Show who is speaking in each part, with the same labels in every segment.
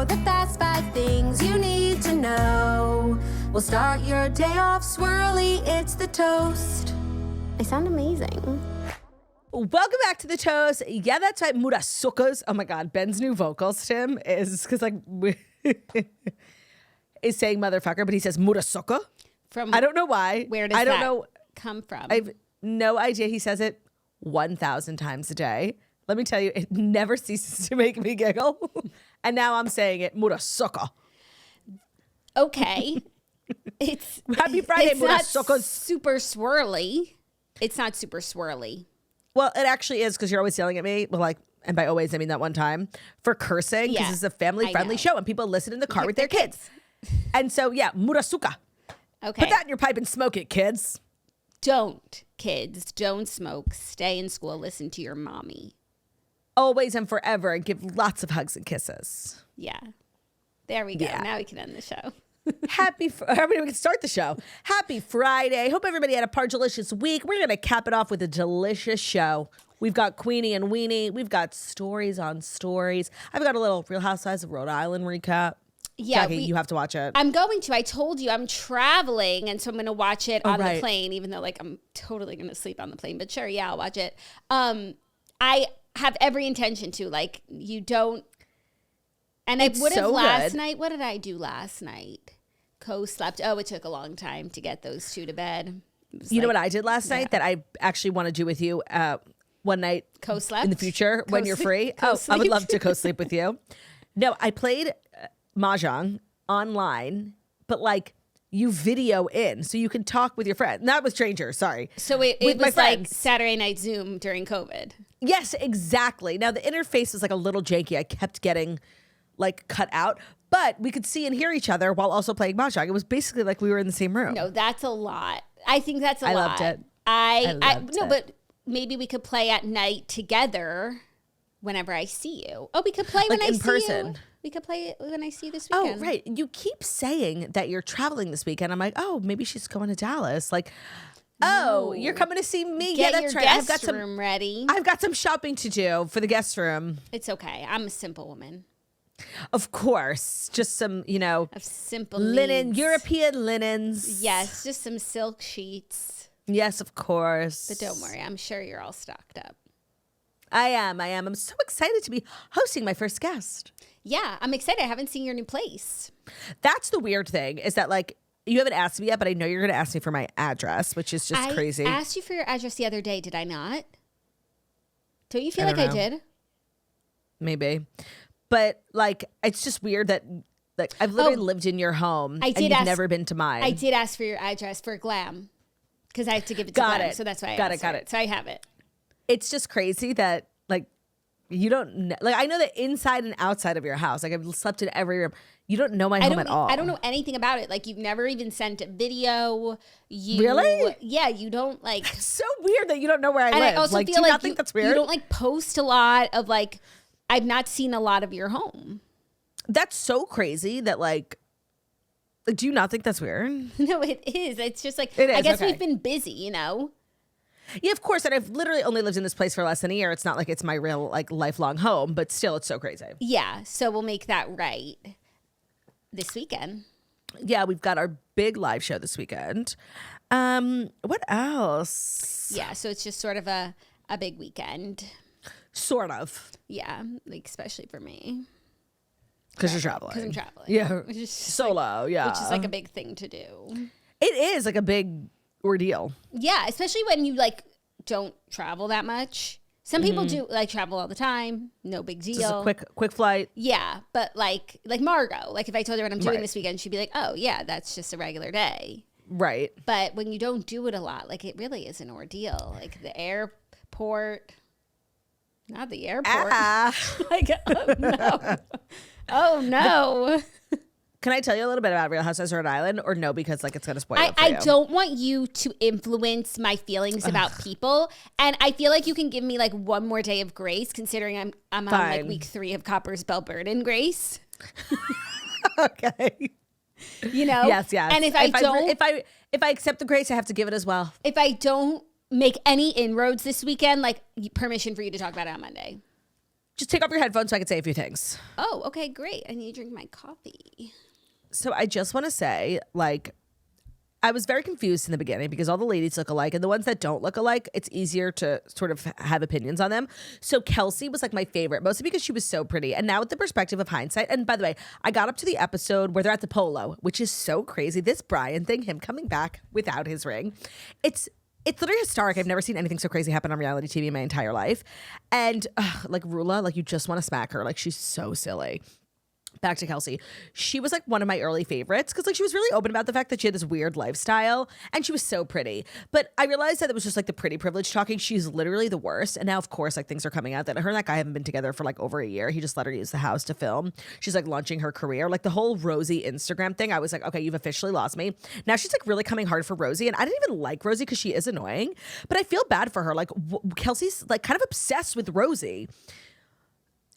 Speaker 1: the fast 5 things you need to know. We'll start your day off swirly, it's the toast. I sound amazing.
Speaker 2: Welcome back to the toast. Yeah, that's right, Murasukas. Oh my God, Ben's new vocals, Tim, is because like is saying motherfucker, but he says Murasuka. I don't know why.
Speaker 3: Where does that come from?
Speaker 2: I have no idea. He says it 1,000 times a day. Let me tell you, it never ceases to make me giggle. And now I'm saying it, Murasuka.
Speaker 3: Okay.
Speaker 2: Happy Friday,
Speaker 3: it's not
Speaker 2: Murasukas.
Speaker 3: super swirly. It's not super swirly.
Speaker 2: Well, it actually is because you're always yelling at me. Well, like, and by always, I mean that one time for cursing because it's a family-friendly show and people listen in the car with their kids. And so, yeah, Murasuka.
Speaker 3: Okay.
Speaker 2: Put that in your pipe and smoke it, kids.
Speaker 3: Don't, kids. Don't smoke. Stay in school. Listen to your mommy.
Speaker 2: Always and forever, and give lots of hugs and kisses.
Speaker 3: Yeah. There we go. Yeah. Now we can end the show.
Speaker 2: We can start the show. Happy Friday. Hope everybody had a delicious week. We're going to cap it off with a delicious show. We've got Queenie and Weenie. We've got stories on stories. I've got a little Real Housewives of Rhode Island recap.
Speaker 3: Yeah,
Speaker 2: Jackie, you have to watch it.
Speaker 3: I'm going to. I told you I'm traveling, and so I'm going to watch it on the plane, even though like I'm totally going to sleep on the plane. But sure, yeah, I'll watch it. I have every intention to. Like, you don't. And I would have last night. What did I do last night? Co-slept. Oh, it took a long time to get those two to bed.
Speaker 2: You know what I did last night that I actually want to do with you one night
Speaker 3: co-slept?
Speaker 2: In the future when you're free? Oh, I would love to co-sleep with you. No, I played Mahjong online, but like you video in so you can talk with your friend. Not with strangers, sorry.
Speaker 3: So it was like Saturday Night Zoom during COVID.
Speaker 2: Yes, exactly. Now the interface was like a little janky. I kept getting like cut out, but we could see and hear each other while also playing Mahjong. It was basically like we were in the same room.
Speaker 3: No, that's a lot. I think that's a lot.
Speaker 2: I loved it.
Speaker 3: I loved it. But maybe we could play at night together whenever I see you. Oh, we could play when I see person. You. We could play it when I see you this weekend.
Speaker 2: Oh, right. You keep saying that you're traveling this weekend. I'm like, oh, maybe she's going to Dallas. Like, oh, you're coming to see me.
Speaker 3: Get
Speaker 2: yeah, that's
Speaker 3: your
Speaker 2: right.
Speaker 3: Guest room ready.
Speaker 2: I've got some shopping to do for the guest room.
Speaker 3: It's okay. I'm a simple woman.
Speaker 2: Of course. Just some,
Speaker 3: of simple
Speaker 2: linen,
Speaker 3: needs.
Speaker 2: European linens.
Speaker 3: Yes, just some silk sheets.
Speaker 2: Yes, of course.
Speaker 3: But don't worry. I'm sure you're all stocked up.
Speaker 2: I am. I'm so excited to be hosting my first guest.
Speaker 3: Yeah, I'm excited. I haven't seen your new place.
Speaker 2: That's the weird thing is that like you haven't asked me yet, but I know you're going to ask me for my address, which is just crazy.
Speaker 3: I asked you for your address the other day. Did I not? Don't you feel like I did?
Speaker 2: Maybe. But like, it's just weird that like I've literally lived in your home and you've never been to mine.
Speaker 3: I did ask for your address for Glam because I have to give it to Glam. So that's why I asked
Speaker 2: got it.
Speaker 3: So I have it.
Speaker 2: It's just crazy that like you don't like I know the inside and outside of your house. Like I've slept in every room. You don't know my home at all.
Speaker 3: I don't know anything about it. Like you've never even sent a video.
Speaker 2: Really?
Speaker 3: Yeah, you don't like.
Speaker 2: It's so weird that you don't know where I live.
Speaker 3: I also
Speaker 2: like,
Speaker 3: feel
Speaker 2: do you
Speaker 3: like
Speaker 2: not think that's weird?
Speaker 3: You don't like post a lot of like. I've not seen a lot of your home.
Speaker 2: That's so crazy that like do you not think that's weird?
Speaker 3: No, it is. It's just like,
Speaker 2: it is,
Speaker 3: I guess we've been busy, Yeah,
Speaker 2: of course. And I've literally only lived in this place for less than a year. It's not like it's my real like lifelong home, but still it's so crazy.
Speaker 3: Yeah. So we'll make that right this weekend.
Speaker 2: Yeah, we've got our big live show this weekend. What else?
Speaker 3: Yeah. So it's just sort of a big weekend.
Speaker 2: Sort of.
Speaker 3: Yeah. Like, especially for me.
Speaker 2: Because you're traveling.
Speaker 3: Because I'm traveling.
Speaker 2: Yeah.
Speaker 3: Which is
Speaker 2: solo,
Speaker 3: like,
Speaker 2: yeah.
Speaker 3: Which is like a big thing to do.
Speaker 2: It is like a big ordeal.
Speaker 3: Yeah, especially when you like don't travel that much. Some people do like travel all the time. No big deal.
Speaker 2: Just a quick flight.
Speaker 3: Yeah, but like Margot, like if I told her what I'm doing this weekend, she'd be like, oh yeah, that's just a regular day.
Speaker 2: Right.
Speaker 3: But when you don't do it a lot, like it really is an ordeal. Like the airport. Not the airport. Like, oh no. Oh no.
Speaker 2: Can I tell you a little bit about Real Housewives of Rhode Island or no? Because like it's going to spoil it for you.
Speaker 3: I don't want you to influence my feelings about people. And I feel like you can give me like one more day of grace considering I'm on like week 3 of Copper's Bell Burden grace.
Speaker 2: Okay. Yes. And
Speaker 3: if I
Speaker 2: accept the grace, I have to give it as well.
Speaker 3: If I don't make any inroads this weekend, like permission for you to talk about it on Monday.
Speaker 2: Just take off your headphones so I can say a few things.
Speaker 3: Oh, okay, great. I need to drink my coffee.
Speaker 2: So I just want to say, like, I was very confused in the beginning because all the ladies look alike, and the ones that don't look alike, it's easier to sort of have opinions on them. So Kelce was like my favorite, mostly because she was so pretty. And now with the perspective of hindsight, and by the way, I got up to the episode where they're at the polo, which is so crazy. This Brian thing, him coming back without his ring, it's literally historic. I've never seen anything so crazy happen on reality TV in my entire life. And like Rula, like you just want to smack her. Like she's so silly. Back to Kelce. She was like one of my early favorites because like she was really open about the fact that she had this weird lifestyle and she was so pretty. But I realized that it was just like the pretty privilege talking. She's literally the worst. And now of course like things are coming out that her and that guy haven't been together for like over a year. He just let her use the house to film. She's like launching her career. Like the whole Rosie Instagram thing. I was like, okay, you've officially lost me. Now she's like really coming hard for Rosie. And I didn't even like Rosie because she is annoying. But I feel bad for her. Like Kelce's like kind of obsessed with Rosie.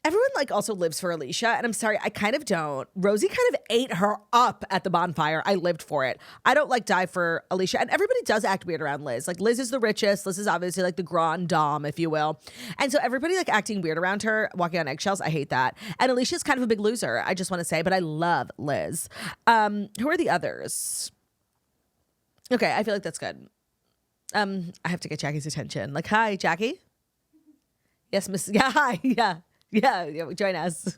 Speaker 2: Everyone like also lives for Alicia, and I'm sorry, I kind of don't. Rosie kind of ate her up at the bonfire. I lived for it. I don't like die for Alicia, and everybody does act weird around Liz. Like Liz is the richest. Liz is obviously like the grande dame, if you will. And so everybody like acting weird around her, walking on eggshells. I hate that. And Alicia's kind of a big loser, I just want to say, but I love Liz. Who are the others? Okay, I feel like that's good. I have to get Jackie's attention. Like, hi, Jackie. Yes, Miss. Yeah, hi. Yeah, join us.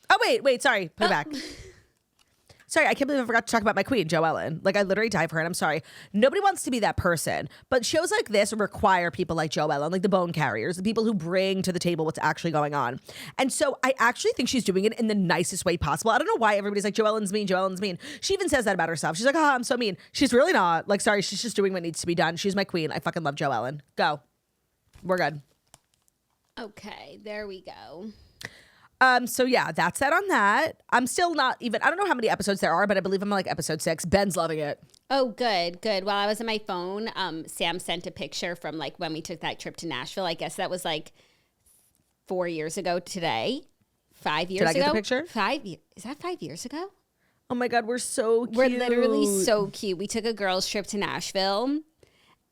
Speaker 2: Oh, wait, sorry. Put it back. Sorry, I can't believe I forgot to talk about my queen, Joellen. Like, I literally died for her, and I'm sorry. Nobody wants to be that person, but shows like this require people like Joellen, like the bone carriers, the people who bring to the table what's actually going on. And so I actually think she's doing it in the nicest way possible. I don't know why everybody's like, Joellen's mean, Joellen's mean. She even says that about herself. She's like, I'm so mean. She's really not. Like, sorry, she's just doing what needs to be done. She's my queen. I fucking love Joellen. Go. We're good.
Speaker 3: Okay, there we go.
Speaker 2: So yeah, that's that on that. I'm still not even, I don't know how many episodes there are, but I believe I'm on like episode 6. Ben's loving it.
Speaker 3: Oh, good. While I was on my phone, Sam sent a picture from like when we took that trip to Nashville. I guess that was like 4 years ago today. 5 years ago.
Speaker 2: Did I get the picture?
Speaker 3: 5 years. Is that 5 years ago?
Speaker 2: Oh my God, we're so cute.
Speaker 3: We're literally so cute. We took a girls' trip to Nashville.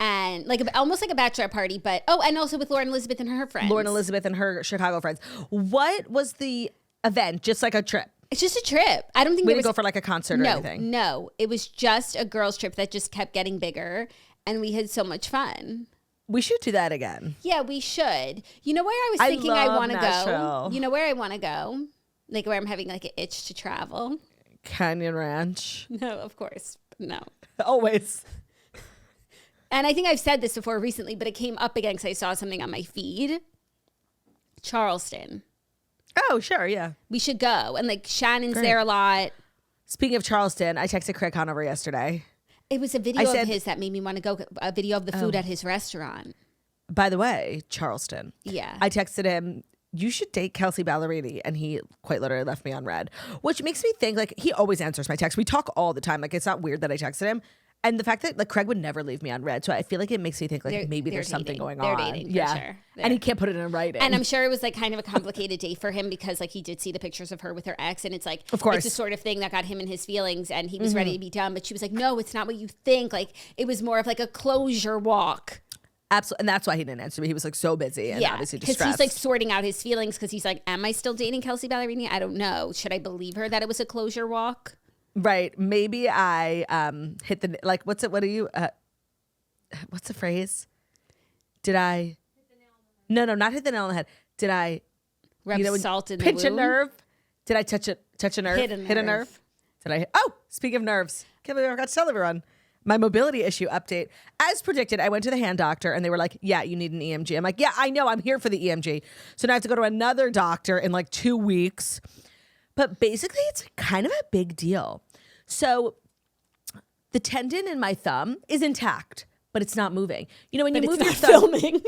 Speaker 3: And like almost like a bachelor party, but and also with Lauren Elizabeth and her friends.
Speaker 2: Lauren Elizabeth and her Chicago friends. What was the event? Just like a trip?
Speaker 3: It's just a trip. I don't think
Speaker 2: we didn't go for like a concert or anything.
Speaker 3: No, it was just a girls' trip that just kept getting bigger, and we had so much fun.
Speaker 2: We should do that again.
Speaker 3: Yeah, we should. You know where I was thinking I want to go? You know where I want to go? Like where I'm having like an itch to travel?
Speaker 2: Canyon Ranch.
Speaker 3: No, of course. No.
Speaker 2: Always.
Speaker 3: And I think I've said this before recently, but it came up again because I saw something on my feed. Charleston.
Speaker 2: Oh, sure, yeah.
Speaker 3: We should go. And like Shannon's there a lot.
Speaker 2: Speaking of Charleston, I texted Craig Conover yesterday.
Speaker 3: It was a video of his that made me want to go. A video of the food at his restaurant.
Speaker 2: By the way, Charleston.
Speaker 3: Yeah.
Speaker 2: I texted him, you should date Kelsey Ballerini. And he quite literally left me on red, which makes me think like he always answers my text. We talk all the time. Like it's not weird that I texted him. And the fact that like Craig would never leave me on red. So I feel like it makes me think like maybe there's something going on.
Speaker 3: They're dating, for sure.
Speaker 2: And he can't put it in writing.
Speaker 3: And I'm sure it was like kind of a complicated date for him because like he did see the pictures of her with her ex. And it's like,
Speaker 2: of course,
Speaker 3: it's the sort of thing that got him in his feelings and he was ready to be done. But she was like, no, it's not what you think. Like it was more of like a closure walk.
Speaker 2: Absolutely. And that's why he didn't answer me. He was like so busy and obviously distressed.
Speaker 3: Because he's like sorting out his feelings because he's like, am I still dating Kelsey Ballerini? I don't know. Should I believe her that it was a closure walk?
Speaker 2: Right. Maybe I hit the, like, what's it? What are you, what's the phrase? Did I? Hit the nail on the head. No, not hit the nail on the head. Did I?
Speaker 3: Rub salt in the
Speaker 2: pinch
Speaker 3: wound?
Speaker 2: a nerve? Did I touch a nerve?
Speaker 3: Hit a nerve.
Speaker 2: Did I? Oh, speaking of nerves. Can't believe I forgot to tell everyone. My mobility issue update. As predicted, I went to the hand doctor and they were like, yeah, you need an EMG. I'm like, yeah, I know. I'm here for the EMG. So now I have to go to another doctor in like 2 weeks. But basically, it's kind of a big deal. So the tendon in my thumb is intact, but it's not moving. You know, when you move your thumb,
Speaker 3: filming.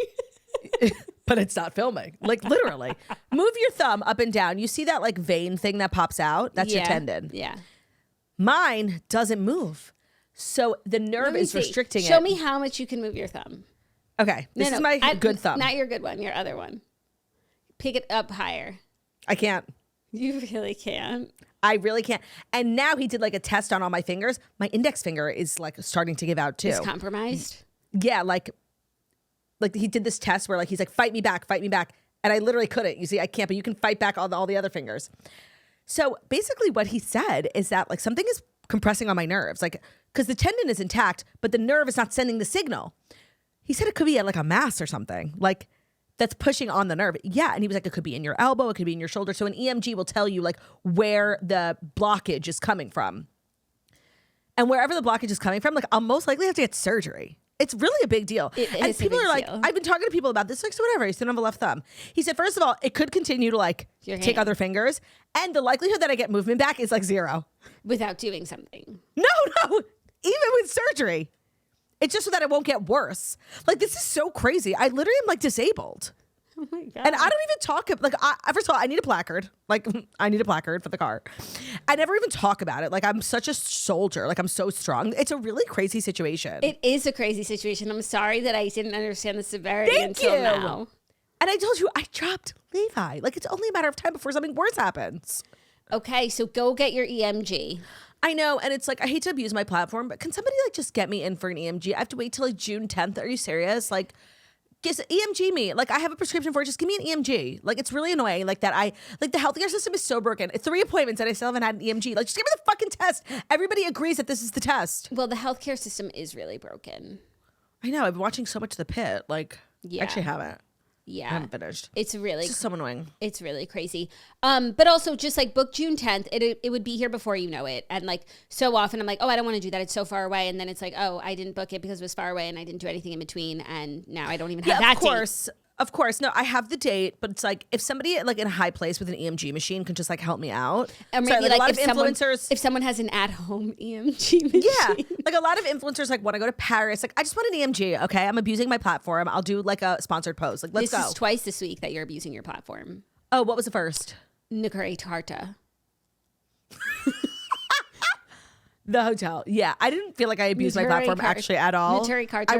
Speaker 2: but it's not filming. Like literally, move your thumb up and down. You see that like vein thing that pops out? That's your tendon.
Speaker 3: Yeah.
Speaker 2: Mine doesn't move. So the nerve is restricting it.
Speaker 3: Show me how much you can move your thumb.
Speaker 2: Okay. This is my good thumb.
Speaker 3: Not your good one, your other one. Pick it up higher.
Speaker 2: I can't.
Speaker 3: You really can't.
Speaker 2: I really can't. And now he did like a test on all my fingers. My index finger is like starting to give out too.
Speaker 3: It's compromised?
Speaker 2: Yeah, like like he did this test where like he's like, fight me back. And I literally couldn't. You see, I can't, but you can fight back all the other fingers. So basically what he said is that like something is compressing on my nerves, like because the tendon is intact, but the nerve is not sending the signal. He said it could be at like a mass or something, like that's pushing on the nerve. Yeah. And he was like, it could be in your elbow, it could be in your shoulder. So an EMG will tell you like where the blockage is coming from. And wherever the blockage is coming from, like I'll most likely have to get surgery. It's really a big deal. And people are like, I've been talking to people about this, like, so whatever, you still don't have a left thumb. He said, first of all, it could continue to like take other fingers. And the likelihood that I get movement back is like 0.
Speaker 3: Without doing something.
Speaker 2: No. Even with surgery. It's just so that it won't get worse. Like, this is so crazy. I literally am like disabled.
Speaker 3: Oh my God.
Speaker 2: And I don't even talk, like, first of all, I need a placard. Like, I need a placard for the car. I never even talk about it. Like, I'm such a soldier. Like, I'm so strong. It's a really crazy situation.
Speaker 3: It is a crazy situation. I'm sorry that I didn't understand the severity until now.
Speaker 2: And I told you, I dropped Levi. Like, it's only a matter of time before something worse happens.
Speaker 3: Okay, so go get your EMG.
Speaker 2: I know, and it's like, I hate to abuse my platform, but can somebody like just get me in for an EMG? I have to wait till like June 10th. Are you serious? Like, just EMG me. Like, I have a prescription for it. Just give me an EMG. Like, it's really annoying. Like that the healthcare system is so broken. It's 3 appointments and I still haven't had an EMG. Like, just give me the fucking test. Everybody agrees that this is the test.
Speaker 3: Well, the healthcare system is really broken.
Speaker 2: I know. I've been watching so much The Pit. Like,
Speaker 3: yeah.
Speaker 2: I actually haven't.
Speaker 3: Yeah.
Speaker 2: I haven't finished.
Speaker 3: It's
Speaker 2: just so annoying.
Speaker 3: It's really crazy. But also just like book June 10th, it would be here before you know it. And like so often I'm like, oh, I don't want to do that. It's so far away. And then it's like, oh, I didn't book it because it was far away and I didn't do anything in between. And now I don't even have that date.
Speaker 2: Of course. No, I have the date, but it's like if somebody like in a high place with an EMG machine can just like help me out.
Speaker 3: Or maybe like a lot of influencers. If someone has an at-home EMG machine.
Speaker 2: Yeah. Like a lot of influencers like want to go to Paris. Like, I just want an EMG. Okay. I'm abusing my platform. I'll do like a sponsored post. Like, let's go.
Speaker 3: This is twice this week that you're abusing your platform.
Speaker 2: Oh, what was the first?
Speaker 3: Nukari Tarta.
Speaker 2: The hotel. Yeah. I didn't feel like I abused my platform actually at all.
Speaker 3: Nuturi Carta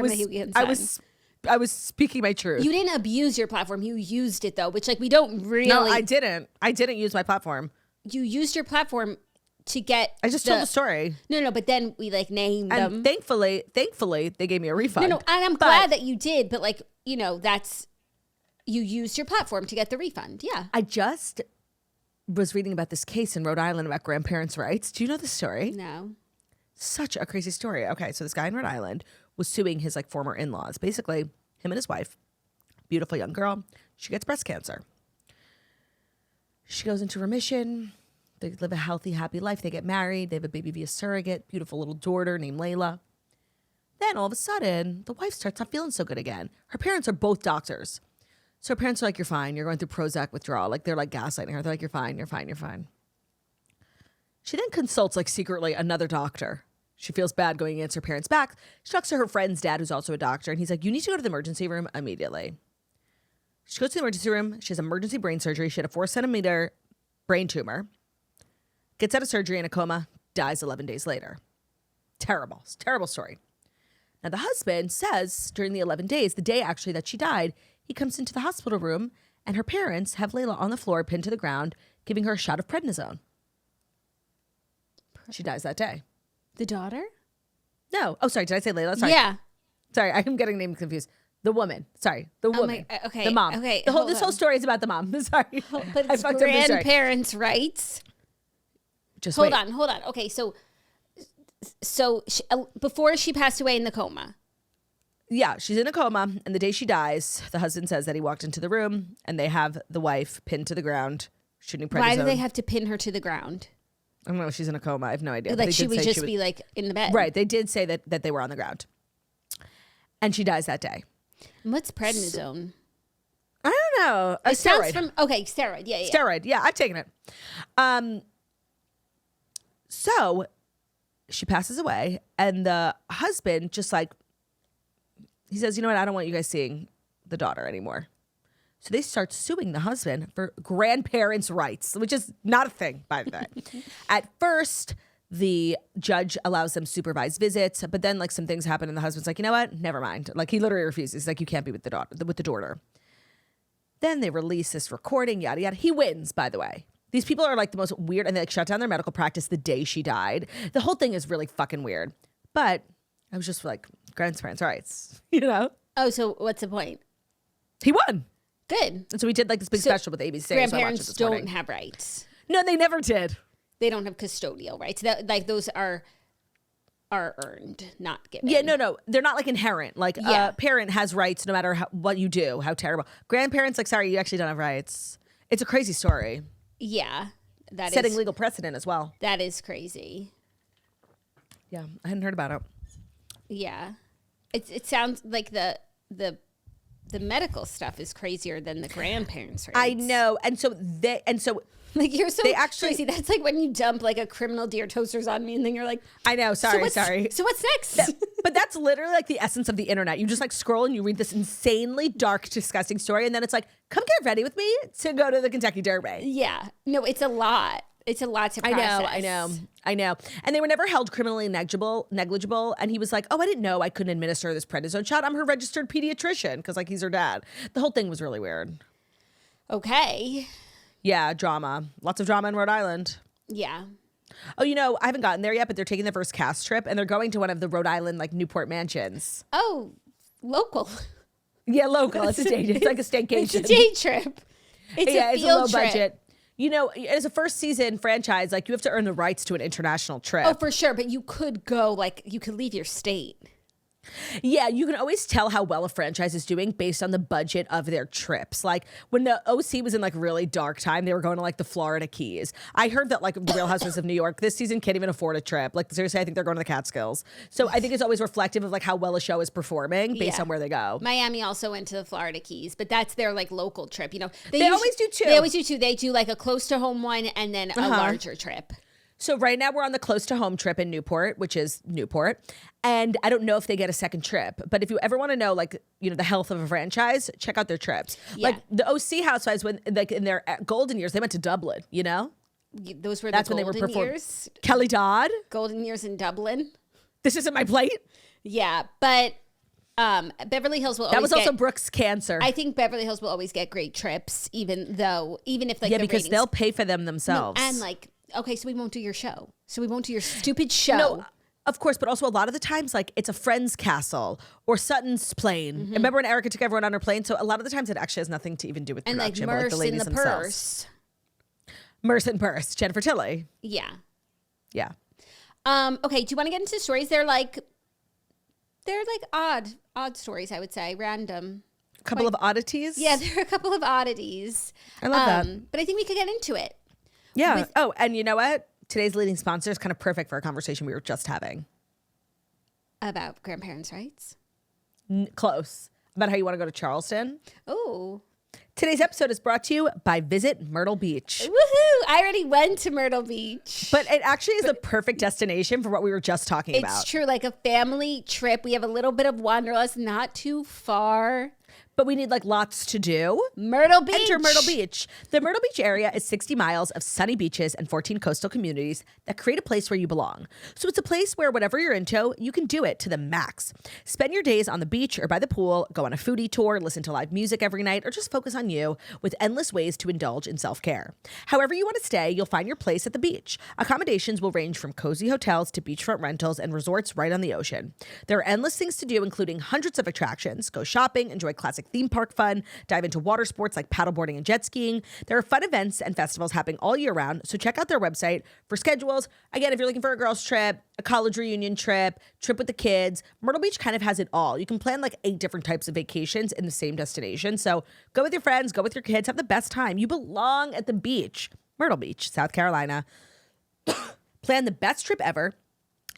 Speaker 2: I was speaking my truth.
Speaker 3: You didn't abuse your platform. You used it though, which like we don't really.
Speaker 2: No, I didn't. I didn't use my platform.
Speaker 3: You used your platform to get.
Speaker 2: I just told the story.
Speaker 3: No, but then we like named them.
Speaker 2: And thankfully, they gave me a refund.
Speaker 3: No, and I'm glad that you did. But like, you know, you used your platform to get the refund. Yeah.
Speaker 2: I just was reading about this case in Rhode Island about grandparents' rights. Do you know the story?
Speaker 3: No.
Speaker 2: Such a crazy story. Okay, so this guy in Rhode Island was suing his like former in-laws. Basically, him and his wife, beautiful young girl, she gets breast cancer. She goes into remission. They live a healthy, happy life. They get married. They have a baby via surrogate, beautiful little daughter named Layla. Then all of a sudden, the wife starts not feeling so good again. Her parents are both doctors. So her parents are like, you're fine. You're going through Prozac withdrawal. Like, they're like gaslighting her. They're like, you're fine. She then consults like secretly another doctor. She feels bad going against her parents' back. She talks to her friend's dad, who's also a doctor, and he's like, you need to go to the emergency room immediately. She goes to the emergency room. She has emergency brain surgery. She had a 4-centimeter brain tumor. Gets out of surgery in a coma. Dies 11 days later. Terrible story. Now, the husband says during the 11 days, the day actually that she died, he comes into the hospital room, and her parents have Layla on the floor, pinned to the ground, giving her a shot of prednisone. She dies that day.
Speaker 3: The daughter?
Speaker 2: No. Oh, sorry. Did I say Layla? Sorry.
Speaker 3: Yeah.
Speaker 2: Sorry. I'm getting names confused. The woman. Sorry. The woman.
Speaker 3: Okay.
Speaker 2: The mom.
Speaker 3: Okay.
Speaker 2: This whole story is about the mom. Sorry.
Speaker 3: But it's grandparents' rights.
Speaker 2: Just
Speaker 3: hold on. Okay. So she, before she passed away in the coma.
Speaker 2: Yeah. She's in a coma. And the day she dies, the husband says that he walked into the room and they have the wife pinned to the ground, shooting prednisone.
Speaker 3: Why do they have to pin her to the ground?
Speaker 2: I don't know if she's in a coma. I have no idea.
Speaker 3: Like she would just be like in the bed.
Speaker 2: Right. They did say that they were on the ground. And she dies that day.
Speaker 3: What's prednisone?
Speaker 2: I don't know.
Speaker 3: It sounds from steroid. Yeah.
Speaker 2: Steroid. Yeah, I've taken it. So she passes away, and the husband just like he says, you know what? I don't want you guys seeing the daughter anymore. So they start suing the husband for grandparents' rights, which is not a thing, by the way. At first, the judge allows them supervised visits, but then like some things happen and the husband's like, you know what? Never mind. Like he literally refuses. He's like, you can't be with the daughter. Then they release this recording, yada, yada. He wins, by the way. These people are like the most weird, and they like shut down their medical practice the day she died. The whole thing is really fucking weird. But I was just like, grandparents' rights, you know?
Speaker 3: Oh, so what's the point?
Speaker 2: He won.
Speaker 3: Good.
Speaker 2: And so we did like this big special with ABC.
Speaker 3: Grandparents don't have rights.
Speaker 2: No, they never did.
Speaker 3: They don't have custodial rights. That, like, those are earned, not given.
Speaker 2: Yeah, no. They're not like inherent. Like a parent has rights no matter what you do, how terrible. Grandparents, like, sorry, you actually don't have rights. It's a crazy story.
Speaker 3: Yeah.
Speaker 2: Setting legal precedent as well.
Speaker 3: That is crazy.
Speaker 2: Yeah, I hadn't heard about it.
Speaker 3: Yeah. It sounds like the medical stuff is crazier than the grandparents' rights.
Speaker 2: I know. And so
Speaker 3: like, you're so
Speaker 2: actually,
Speaker 3: crazy. That's like when you dump like a criminal deer toasters on me and then you're like,
Speaker 2: I know, sorry.
Speaker 3: So what's next?
Speaker 2: But that's literally like the essence of the internet. You just like scroll and you read this insanely dark, disgusting story. And then it's like, come get ready with me to go to the Kentucky Derby.
Speaker 3: Yeah. No, it's a lot. It's a lot to process.
Speaker 2: I know. And they were never held criminally negligible. And he was like, oh, I didn't know I couldn't administer this prednisone shot. I'm her registered pediatrician because like he's her dad. The whole thing was really weird.
Speaker 3: Okay.
Speaker 2: Yeah, drama. Lots of drama in Rhode Island.
Speaker 3: Yeah.
Speaker 2: Oh, I haven't gotten there yet, but they're taking their first cast trip and they're going to one of the Rhode Island like Newport mansions.
Speaker 3: Oh, local.
Speaker 2: Yeah, local. It's a day. It's like a staycation.
Speaker 3: It's a day trip. It's a field trip.
Speaker 2: Budget. As a first season franchise, like you have to earn the rights to an international trip.
Speaker 3: Oh, for sure. But you could go, like, you could leave your state.
Speaker 2: Yeah, you can always tell how well a franchise is doing based on the budget of their trips. Like when the OC was in like really dark time, they were going to like the Florida Keys. I heard that like the Real Housewives of New York this season can't even afford a trip. Like seriously, I think they're going to the Catskills. So I think it's always reflective of like how well a show is performing based on where they go.
Speaker 3: Miami also went to the Florida Keys, but that's their like local trip.
Speaker 2: They always do two.
Speaker 3: They always do two. They do like a close to home one and then a larger trip.
Speaker 2: So right now we're on the close to home trip in Newport, which is Newport. And I don't know if they get a second trip, but if you ever want to know like, the health of a franchise, check out their trips. Yeah. Like the OC Housewives, when like in their golden years, they went to Dublin,
Speaker 3: Those were
Speaker 2: That's
Speaker 3: the
Speaker 2: when they were
Speaker 3: golden years.
Speaker 2: Kelly Dodd.
Speaker 3: Golden years in Dublin.
Speaker 2: This isn't my plate.
Speaker 3: Yeah, but Beverly Hills will always
Speaker 2: That was also Brooke's cancer.
Speaker 3: I think Beverly Hills will always get great trips, even if like
Speaker 2: because they'll pay for them themselves.
Speaker 3: No, and like, okay, so we won't do your show. So we won't do your stupid show.
Speaker 2: No, of course, but also a lot of the times, like it's a friend's castle or Sutton's plane. Mm-hmm. Remember when Erica took everyone on her plane? So a lot of the times it actually has nothing to even do with production,
Speaker 3: like
Speaker 2: but like the ladies themselves.
Speaker 3: Purse.
Speaker 2: Merce and Purse, Jennifer Tilly.
Speaker 3: Yeah.
Speaker 2: Yeah.
Speaker 3: Okay, do you want to get into stories? They're like odd stories, I would say, random.
Speaker 2: A couple of oddities?
Speaker 3: Yeah, there are a couple of oddities.
Speaker 2: I love that.
Speaker 3: But I think we could get into it.
Speaker 2: Yeah. And you know what? Today's leading sponsor is kind of perfect for a conversation we were just having.
Speaker 3: About grandparents' rights?
Speaker 2: Close. About how you want to go to Charleston.
Speaker 3: Oh.
Speaker 2: Today's episode is brought to you by Visit Myrtle Beach.
Speaker 3: Woohoo! I already went to Myrtle Beach.
Speaker 2: But it actually is the perfect destination for what we were just talking about.
Speaker 3: It's true, like a family trip. We have a little bit of wanderlust, not too far.
Speaker 2: But we need like lots to do.
Speaker 3: Myrtle Beach.
Speaker 2: Enter Myrtle Beach. The Myrtle Beach area is 60 miles of sunny beaches and 14 coastal communities that create a place where you belong. So it's a place where whatever you're into, you can do it to the max. Spend your days on the beach or by the pool, go on a foodie tour, listen to live music every night, or just focus on you with endless ways to indulge in self-care. However you want to stay, you'll find your place at the beach. Accommodations will range from cozy hotels to beachfront rentals and resorts right on the ocean. There are endless things to do, including hundreds of attractions. Go shopping, enjoy classic theme park fun, dive into water sports like paddleboarding and jet skiing. There are fun events and festivals happening all year round, so check out their website for schedules. Again, if you're looking for a girls' trip, a college reunion trip with the kids, Myrtle Beach kind of has it all. You can plan like 8 different types of vacations in the same destination. So go with your friends, go with your kids, have the best time. You belong at the beach. Myrtle Beach, South Carolina. Plan the best trip ever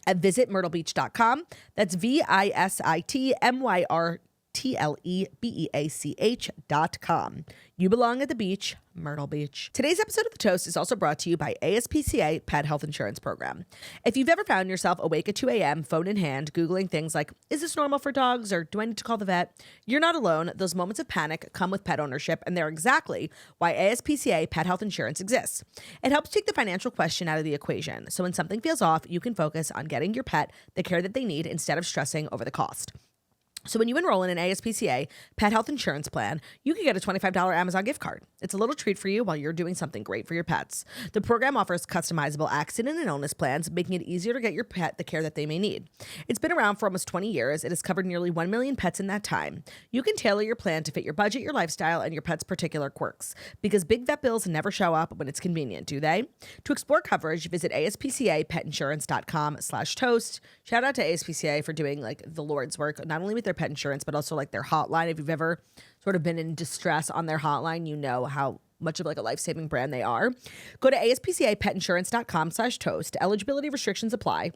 Speaker 2: at visitmyrtlebeach.com. That's VISITMYRTLEBEACH.com. You belong at the beach, Myrtle Beach. Today's episode of The Toast is also brought to you by ASPCA Pet Health Insurance Program. If you've ever found yourself awake at 2 a.m., phone in hand, Googling things like, is this normal for dogs or do I need to call the vet? You're not alone. Those moments of panic come with pet ownership, and they're exactly why ASPCA Pet Health Insurance exists. It helps take the financial question out of the equation. So when something feels off, you can focus on getting your pet the care that they need instead of stressing over the cost. So when you enroll in an ASPCA pet health insurance plan, you can get a $25 Amazon gift card. It's a little treat for you while you're doing something great for your pets. The program offers customizable accident and illness plans, making it easier to get your pet the care that they may need. It's been around for almost 20 years. It has covered nearly 1 million pets in that time. You can tailor your plan to fit your budget, your lifestyle, and your pet's particular quirks. Because big vet bills never show up when it's convenient, do they? To explore coverage, visit aspcapetinsurance.com/toast. Shout out to ASPCA for doing like the Lord's work, not only with their pet insurance, but also like their hotline. If you've ever sort of been in distress on their hotline, you know how much of like a life-saving brand they are. Go to aspcapetinsurance.com/toast. Eligibility restrictions apply.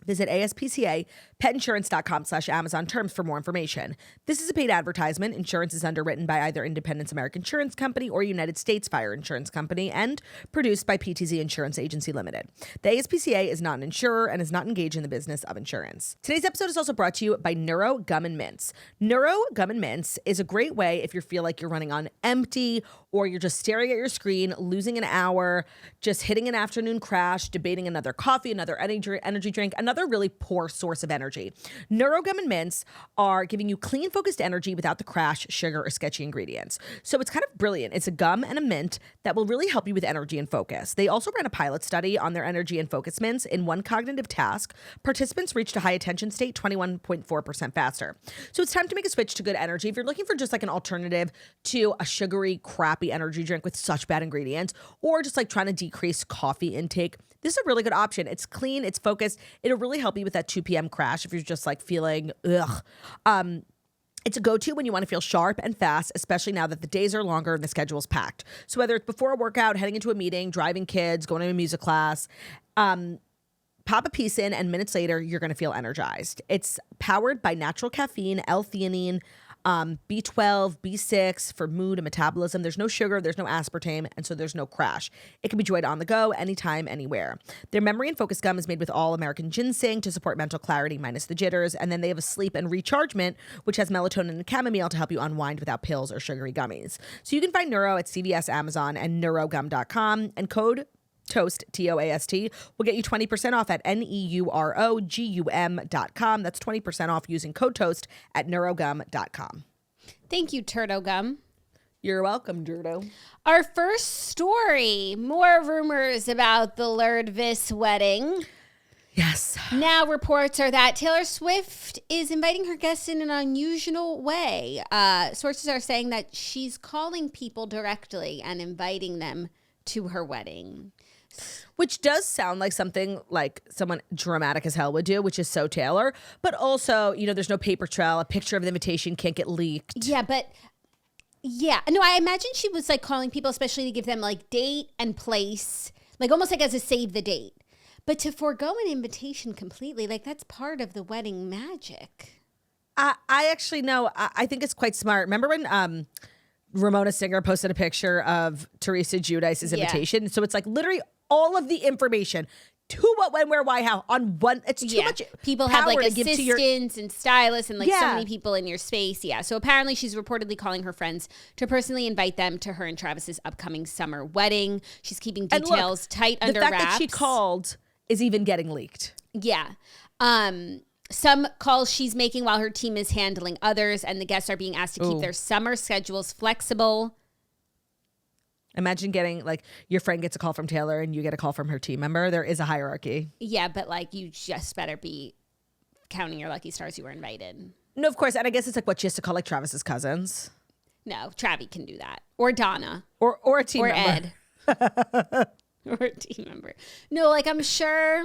Speaker 2: Visit aspcapetinsurance.com/Amazon terms for more information. This is a paid advertisement. Insurance is underwritten by either Independence American Insurance Company or United States Fire Insurance Company and produced by PTZ Insurance Agency Limited. The ASPCA is not an insurer and is not engaged in the business of insurance. Today's episode is also brought to you by Neuro Gum and Mints. Neuro Gum and Mints is a great way if you feel like you're running on empty or you're just staring at your screen, losing an hour, just hitting an afternoon crash, debating another coffee, another energy drink, another really poor source of energy. Neurogum and Mints are giving you clean, focused energy without the crash, sugar, or sketchy ingredients. So it's kind of brilliant. It's a gum and a mint that will really help you with energy and focus. They also ran a pilot study on their energy and focus mints. In one cognitive task, participants reached a high attention state 21.4% faster. So it's time to make a switch to good energy. If you're looking for just like an alternative to a sugary, crappy energy drink with such bad ingredients, or just like trying to decrease coffee intake, this is a really good option. It's clean, it's focused. It'll really help you with that 2 p.m. crash if you're just like feeling ugh. It's a go-to when you want to feel sharp and fast, especially now that the days are longer and the schedule's packed. So whether it's before a workout, heading into a meeting, driving kids, going to a music class, pop a piece in and minutes later, you're going to feel energized. It's powered by natural caffeine, L-theanine, B12, B6 for mood and metabolism. There's no sugar, there's no aspartame, and so there's no crash. It can be enjoyed on the go, anytime, anywhere. Their memory and focus gum is made with all American ginseng to support mental clarity minus the jitters, and then they have a sleep and rechargement, which has melatonin and chamomile to help you unwind without pills or sugary gummies. So you can find Neuro at CVS, Amazon, and neurogum.com, and code TOAST, T-O-A-S-T, will get you 20% off at neurogum.com. That's 20% off using code TOAST at neurogum.com.
Speaker 3: Thank you, Turtle Gum.
Speaker 2: You're welcome, Durdo.
Speaker 3: Our first story, more rumors about the Lurdvis wedding.
Speaker 2: Yes.
Speaker 3: Now reports are that Taylor Swift is inviting her guests in an unusual way. Sources are saying that she's calling people directly and inviting them to her wedding.
Speaker 2: Which does sound like something like someone dramatic as hell would do, which is so Taylor. But also, you know, there's no paper trail. A picture of the invitation can't get leaked.
Speaker 3: Yeah, but yeah. No, I imagine she was like calling people, especially to give them like date and place, like almost like as a save the date. But to forego an invitation completely, like that's part of the wedding magic.
Speaker 2: I actually know. I think it's quite smart. Remember when Ramona Singer posted a picture of Teresa Giudice's invitation? So it's like literally all of the information, who, what, when, where, why, how, on one. It's too much.
Speaker 3: People have like assistants and stylists and like so many people in your space. Yeah. So apparently she's reportedly calling her friends to personally invite them to her and Travis's upcoming summer wedding. She's keeping details tight under wraps.
Speaker 2: The fact that she called is even getting leaked.
Speaker 3: Yeah. Some calls she's making while her team is handling others, and the guests are being asked to keep their summer schedules flexible.
Speaker 2: Imagine getting, like, your friend gets a call from Taylor and you get a call from her team member. There is a hierarchy.
Speaker 3: Yeah, but, like, you just better be counting your lucky stars you were invited.
Speaker 2: No, of course. And I guess it's like what she has to call, like, Travis's cousins.
Speaker 3: No, Travi can do that. Or Donna.
Speaker 2: Or a team member.
Speaker 3: Or Ed. Or a team member. No, like, I'm sure.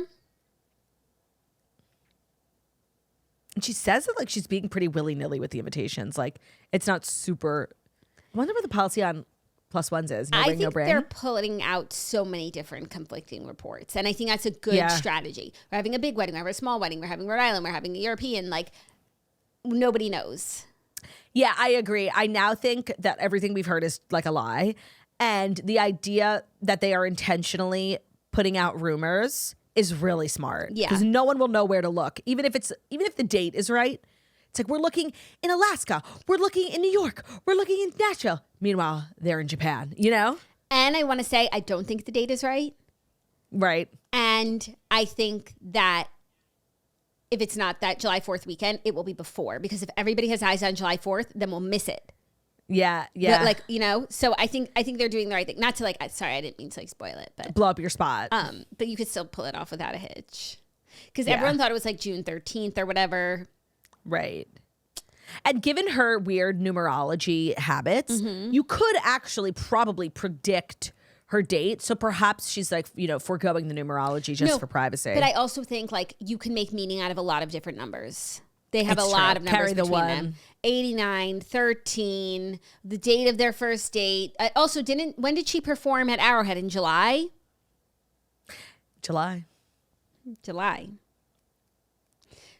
Speaker 2: And she says that, like, she's being pretty willy-nilly with the invitations. Like, it's not super. I wonder what the policy on +1s is. No ring, no bring.
Speaker 3: They're pulling out so many different conflicting reports. And I think that's a good strategy. We're having a big wedding. We're having a small wedding. We're having Rhode Island. We're having a European. Like, nobody knows.
Speaker 2: Yeah, I agree. I now think that everything we've heard is, like, a lie. And the idea that they are intentionally putting out rumors is really smart.
Speaker 3: Yeah.
Speaker 2: Because no one will know where to look. Even if the date is right. It's like, we're looking in Alaska. We're looking in New York. We're looking in Nashville. Meanwhile, they're in Japan, you know?
Speaker 3: And I want to say, I don't think the date is right.
Speaker 2: Right.
Speaker 3: And I think that if it's not that July 4th weekend, it will be before. Because if everybody has eyes on July 4th, then we'll miss it.
Speaker 2: Yeah.
Speaker 3: But like, you know, so I think they're doing the right thing. Not to like, sorry, I didn't mean to like spoil it, but
Speaker 2: blow up your spot.
Speaker 3: But you could still pull it off without a hitch. Because everyone thought it was like June 13th or whatever.
Speaker 2: Right. And given her weird numerology habits, you could actually probably predict her date. So perhaps she's like, you know, foregoing the numerology just for privacy.
Speaker 3: But I also think like you can make meaning out of a lot of different numbers. They have a lot of numbers between them. 89, 13, the date of their first date. Also, when did she perform at Arrowhead? In July?
Speaker 2: July.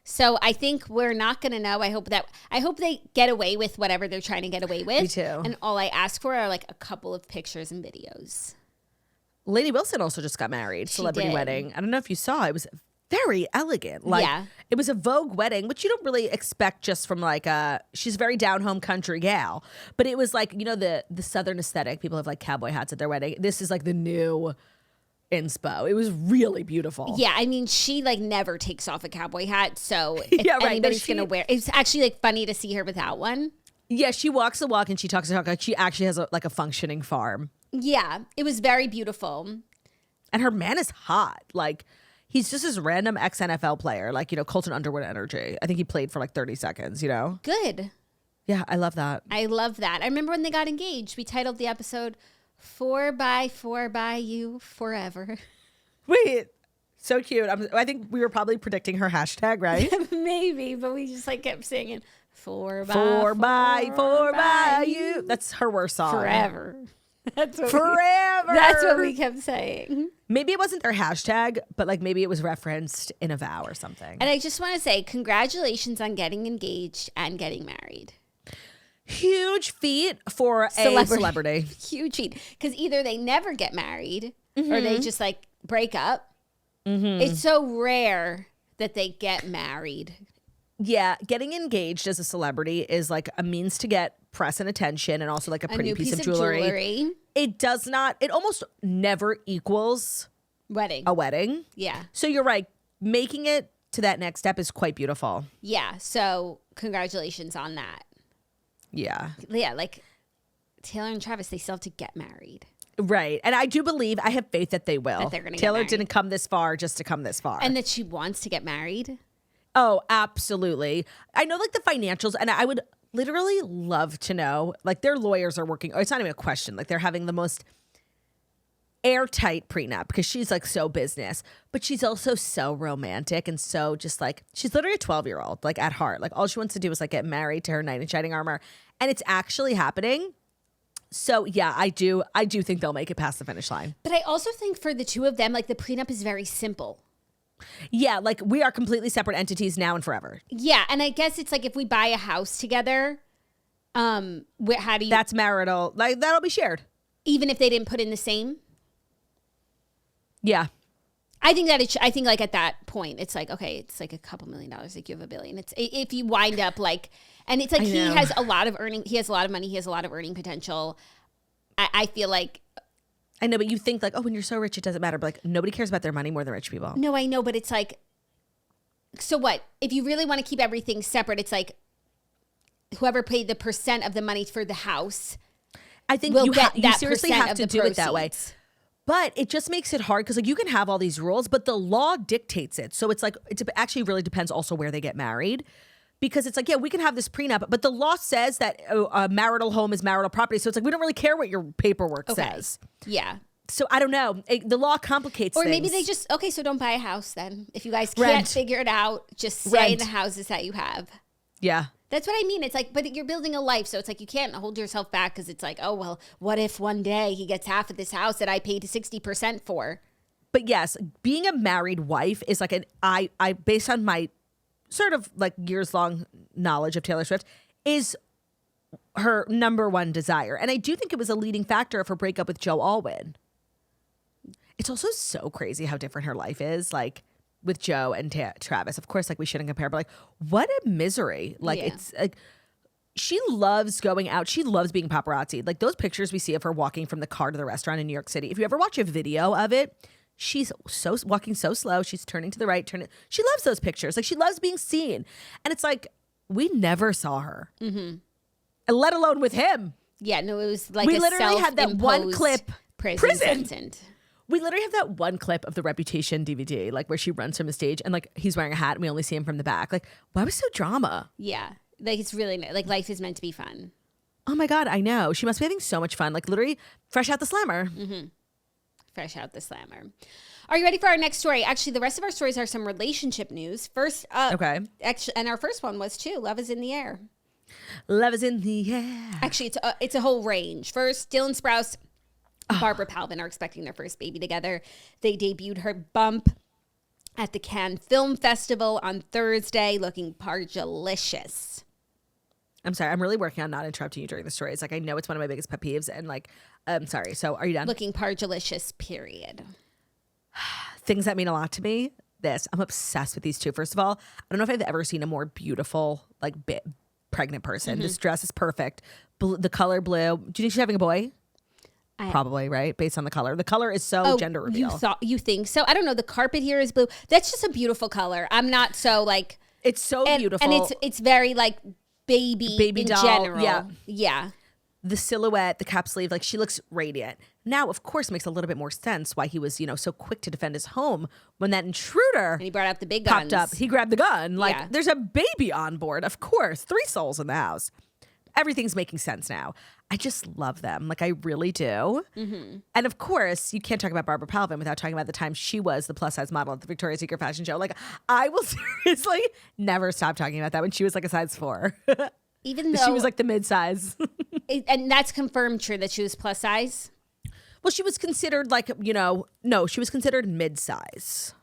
Speaker 3: So I think we're not going to know. I hope they get away with whatever they're trying to get away with.
Speaker 2: Me too.
Speaker 3: And all I ask for are like a couple of pictures and videos.
Speaker 2: Lady Wilson also just got married. Celebrity wedding. I don't know if you saw. It was very elegant. Like, it was a Vogue wedding, which you don't really expect just from like she's a very down home country gal. But it was like, you know, the Southern aesthetic. People have like cowboy hats at their wedding. This is like the new inspo. It was really beautiful.
Speaker 3: Yeah, I mean, she like never takes off a cowboy hat, so if anybody's gonna wear, it's actually like funny to see her without one.
Speaker 2: Yeah, she walks the walk and she talks the talk. Like she actually has like a functioning farm.
Speaker 3: Yeah, it was very beautiful.
Speaker 2: And her man is hot. Like he's just this random ex-NFL player, like, you know, Colton Underwood energy. I think he played for like 30 seconds, you know?
Speaker 3: Good.
Speaker 2: Yeah, I love that.
Speaker 3: I love that. I remember when they got engaged, we titled the episode 4x4 by you forever.
Speaker 2: Wait, so cute. I think we were probably predicting her hashtag, right?
Speaker 3: Maybe, but we just like kept singing 4x4
Speaker 2: by you. That's her worst song.
Speaker 3: Forever. That's what we kept saying.
Speaker 2: Maybe it wasn't their hashtag, but like maybe it was referenced in a vow or something.
Speaker 3: And I just want to say congratulations on getting engaged and getting married.
Speaker 2: Huge feat for a celebrity.
Speaker 3: Huge feat. Because either they never get married or they just like break up. It's so rare that they get married.
Speaker 2: Yeah, getting engaged as a celebrity is like a means to get press and attention and also like a pretty piece of jewelry. It does not, it almost never equals a wedding.
Speaker 3: Yeah.
Speaker 2: So you're right. Making it to that next step is quite beautiful.
Speaker 3: Yeah. So congratulations on that.
Speaker 2: Yeah.
Speaker 3: Yeah. Like Taylor and Travis, they still have to get married.
Speaker 2: Right. And I do believe, I have faith that they will.
Speaker 3: That they're going to
Speaker 2: Taylor didn't come this far just to come this far.
Speaker 3: And that she wants to get married.
Speaker 2: Oh, absolutely. I know like the financials, and I would literally love to know, like their lawyers are working. Oh, it's not even a question. Like they're having the most airtight prenup because she's like so business, but she's also so romantic and so just like, she's literally a 12-year-old, like at heart. Like all she wants to do is like get married to her knight in shining armor. And it's actually happening. So yeah, I do think they'll make it past the finish line.
Speaker 3: But I also think for the two of them, like the prenup is very simple.
Speaker 2: Yeah, like we are completely separate entities now and forever.
Speaker 3: Yeah, and I guess it's like if we buy a house together, how do you?
Speaker 2: That's marital. Like that'll be shared,
Speaker 3: even if they didn't put in the same.
Speaker 2: Yeah,
Speaker 3: I think that I think like at that point, it's like okay, it's like a couple $1 million. Like you have $1 billion. It's if you wind up like, and it's like he has a lot of earning. He has a lot of money. He has a lot of earning potential. I feel like.
Speaker 2: I know, but you think like, oh, when you're so rich, it doesn't matter. But like, nobody cares about their money more than rich people.
Speaker 3: No, I know, but it's like, so what? If you really want to keep everything separate, it's like whoever paid the percent of the money for the house.
Speaker 2: I think you seriously have to do it that way. But it just makes it hard because like you can have all these rules, but the law dictates it. So it's like, it actually really depends also where they get married. Because it's like, yeah, we can have this prenup, but the law says that a marital home is marital property. So it's like, we don't really care what your paperwork says.
Speaker 3: Yeah.
Speaker 2: So I don't know. The law complicates things.
Speaker 3: Or maybe they just, okay, so don't buy a house then. If you guys can't figure it out, just stay in the houses that you have.
Speaker 2: Yeah.
Speaker 3: That's what I mean. It's like, but you're building a life. So it's like, you can't hold yourself back because it's like, oh, well, what if one day he gets half of this house that I paid 60% for?
Speaker 2: But yes, being a married wife is like I based on my sort of like years-long knowledge of Taylor Swift, is her number one desire. And I do think it was a leading factor of her breakup with Joe Alwyn. It's also so crazy how different her life is, like with Joe and Travis. Of course, like we shouldn't compare, but like what a misery. Like it's like she loves going out. She loves being paparazzi. Like those pictures we see of her walking from the car to the restaurant in New York City. If you ever watch a video of it, She's walking so slow. She's turning to the right, She loves those pictures. Like, she loves being seen. And it's like, we never saw her. Mm-hmm. Let alone with him.
Speaker 3: Yeah, no, it was like
Speaker 2: we literally had that one clip.
Speaker 3: Prison.
Speaker 2: We literally have that one clip of the Reputation DVD, like where she runs from the stage and like he's wearing a hat and we only see him from the back. Like, why was so drama?
Speaker 3: Yeah, like it's really like life is meant to be fun.
Speaker 2: Oh my God, I know. She must be having so much fun. Like, literally fresh out the slammer.
Speaker 3: Mm-hmm. Fresh out the slammer. Are you ready for our next story? Actually, the rest of our stories are some relationship news. First up,
Speaker 2: okay.
Speaker 3: Actually, and our first one was too. Love is in the air.
Speaker 2: Love is in the air.
Speaker 3: Actually, it's a whole range. First, Dylan Sprouse, Barbara Palvin are expecting their first baby together. They debuted her bump at the Cannes Film Festival on Thursday, looking parjalicious.
Speaker 2: I'm sorry. I'm really working on not interrupting you during the story. It's like, I know it's one of my biggest pet peeves. And like, I'm sorry. So are you done?
Speaker 3: Looking parjalicious, period.
Speaker 2: Things that mean a lot to me. I'm obsessed with these two. First of all, I don't know if I've ever seen a more beautiful, like, pregnant person. Mm-hmm. This dress is perfect. The color blue. Do you think she's having a boy? Probably, right? Based on the color. The color is so gender reveal.
Speaker 3: You think so? I don't know. The carpet here is blue. That's just a beautiful color. I'm not so like.
Speaker 2: It's so beautiful.
Speaker 3: And it's very like baby in
Speaker 2: doll.
Speaker 3: General. Yeah.
Speaker 2: The silhouette, the cap sleeve, like, she looks radiant. Now, of course, it makes a little bit more sense why he was, so quick to defend his home when that intruder
Speaker 3: and he brought out the big
Speaker 2: popped
Speaker 3: guns.
Speaker 2: up. He grabbed the gun. Like, there's a baby on board, of course. 3 souls in the house. Everything's making sense now. I just love them. Like, I really do. Mm-hmm. And of course, you can't talk about Barbara Palvin without talking about the time she was the plus size model at the Victoria's Secret fashion show. Like, I will seriously never stop talking about that when she was like a size 4.
Speaker 3: Even though
Speaker 2: she was like the mid-size.
Speaker 3: And that's confirmed true that she was plus size?
Speaker 2: Well, she was considered like, no, she was considered mid-size.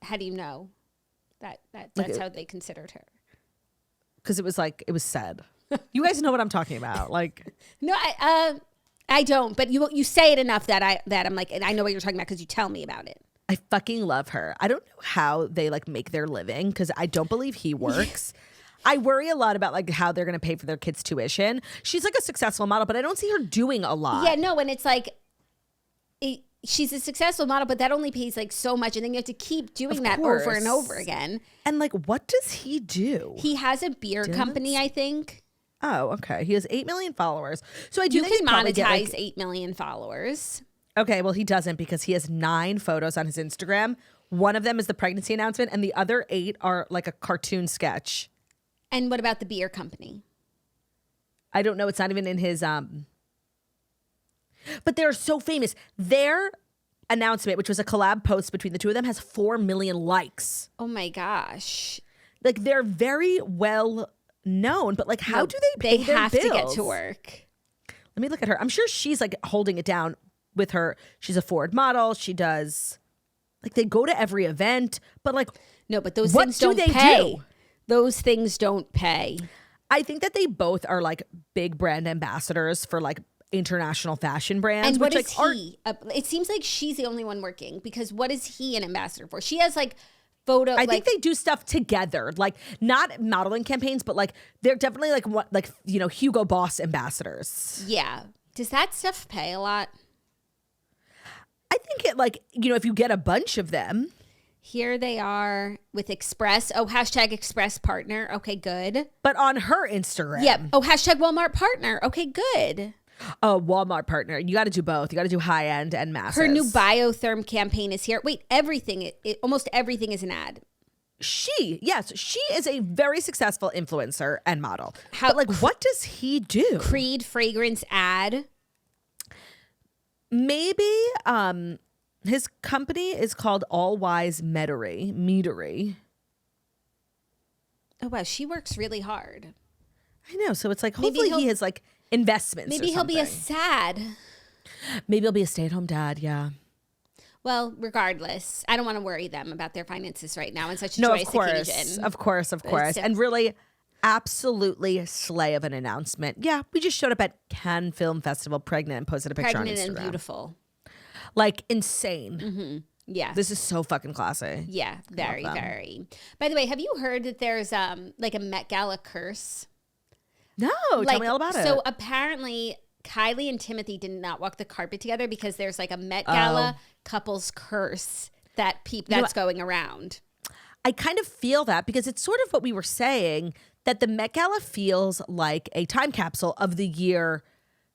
Speaker 3: How do you know that's how they considered her?
Speaker 2: Because it was said. You guys know what I'm talking about. Like,
Speaker 3: no, I don't, but you say it enough that I'm like, and I know what you're talking about because you tell me about it.
Speaker 2: I fucking love her. I don't know how they like make their living because I don't believe he works. I worry a lot about like how they're going to pay for their kids' tuition. She's like a successful model, but I don't see her doing a lot.
Speaker 3: Yeah, no, and it's like she's a successful model, but that only pays like so much, and then you have to keep doing that over and over again.
Speaker 2: And like, what does he do?
Speaker 3: He has a beer company, I think.
Speaker 2: Oh, okay. He has 8 million followers. So I do think
Speaker 3: you can monetize 8 million followers.
Speaker 2: Okay, well, he doesn't because he has 9 photos on his Instagram. One of them is the pregnancy announcement, and the other 8 are like a cartoon sketch.
Speaker 3: And what about the beer company?
Speaker 2: I don't know. It's not even in his but they're so famous. Their announcement, which was a collab post between the two of them, has 4 million likes.
Speaker 3: Oh my gosh.
Speaker 2: Like, they're very well known, but like, how do they pay their bills?
Speaker 3: They have to get to work.
Speaker 2: Let me look at her. I'm sure she's like holding it down with her. She's a Ford model. She does, like, they go to every event, but like,
Speaker 3: no, but those things don't pay. Those things don't pay.
Speaker 2: I think that they both are like big brand ambassadors for like international fashion brands.
Speaker 3: And what is he? It seems like she's the only one working because what is he an ambassador for? She has like photo.
Speaker 2: I think they do stuff together, like not modeling campaigns, but like they're definitely like Hugo Boss ambassadors.
Speaker 3: Yeah. Does that stuff pay a lot?
Speaker 2: I think it if you get a bunch of them.
Speaker 3: Here they are with Express. Oh, #Express partner. Okay, good.
Speaker 2: But on her Instagram.
Speaker 3: Yep. Oh, #Walmart partner. Okay, good.
Speaker 2: Oh, Walmart partner. You got to do both. You got to do high end and masses.
Speaker 3: Her new Biotherm campaign is here. Wait, everything. Almost everything is an ad.
Speaker 2: She is a very successful influencer and model. But what does he do?
Speaker 3: Creed fragrance ad.
Speaker 2: Maybe his company is called All Wise Meadery.
Speaker 3: Oh, wow. She works really hard.
Speaker 2: I know. So it's like, hopefully he has like investments.
Speaker 3: Maybe he'll be a sad.
Speaker 2: Maybe he'll be a stay-at-home dad. Yeah.
Speaker 3: Well, regardless, I don't want to worry them about their finances right now on such a joyous occasion.
Speaker 2: Of course. And really, absolutely slay of an announcement. Yeah, we just showed up at Cannes Film Festival pregnant and posted a picture on Instagram.
Speaker 3: Pregnant and beautiful.
Speaker 2: Like, insane.
Speaker 3: Mm-hmm. Yeah.
Speaker 2: This is so fucking classy.
Speaker 3: Yeah, very, very. By the way, have you heard that there's like a Met Gala curse?
Speaker 2: No, tell me all about it.
Speaker 3: So apparently Kylie and Timothy did not walk the carpet together because there's like a Met Gala couples curse that's going around.
Speaker 2: I kind of feel that because it's sort of what we were saying, that the Met Gala feels like a time capsule of the year.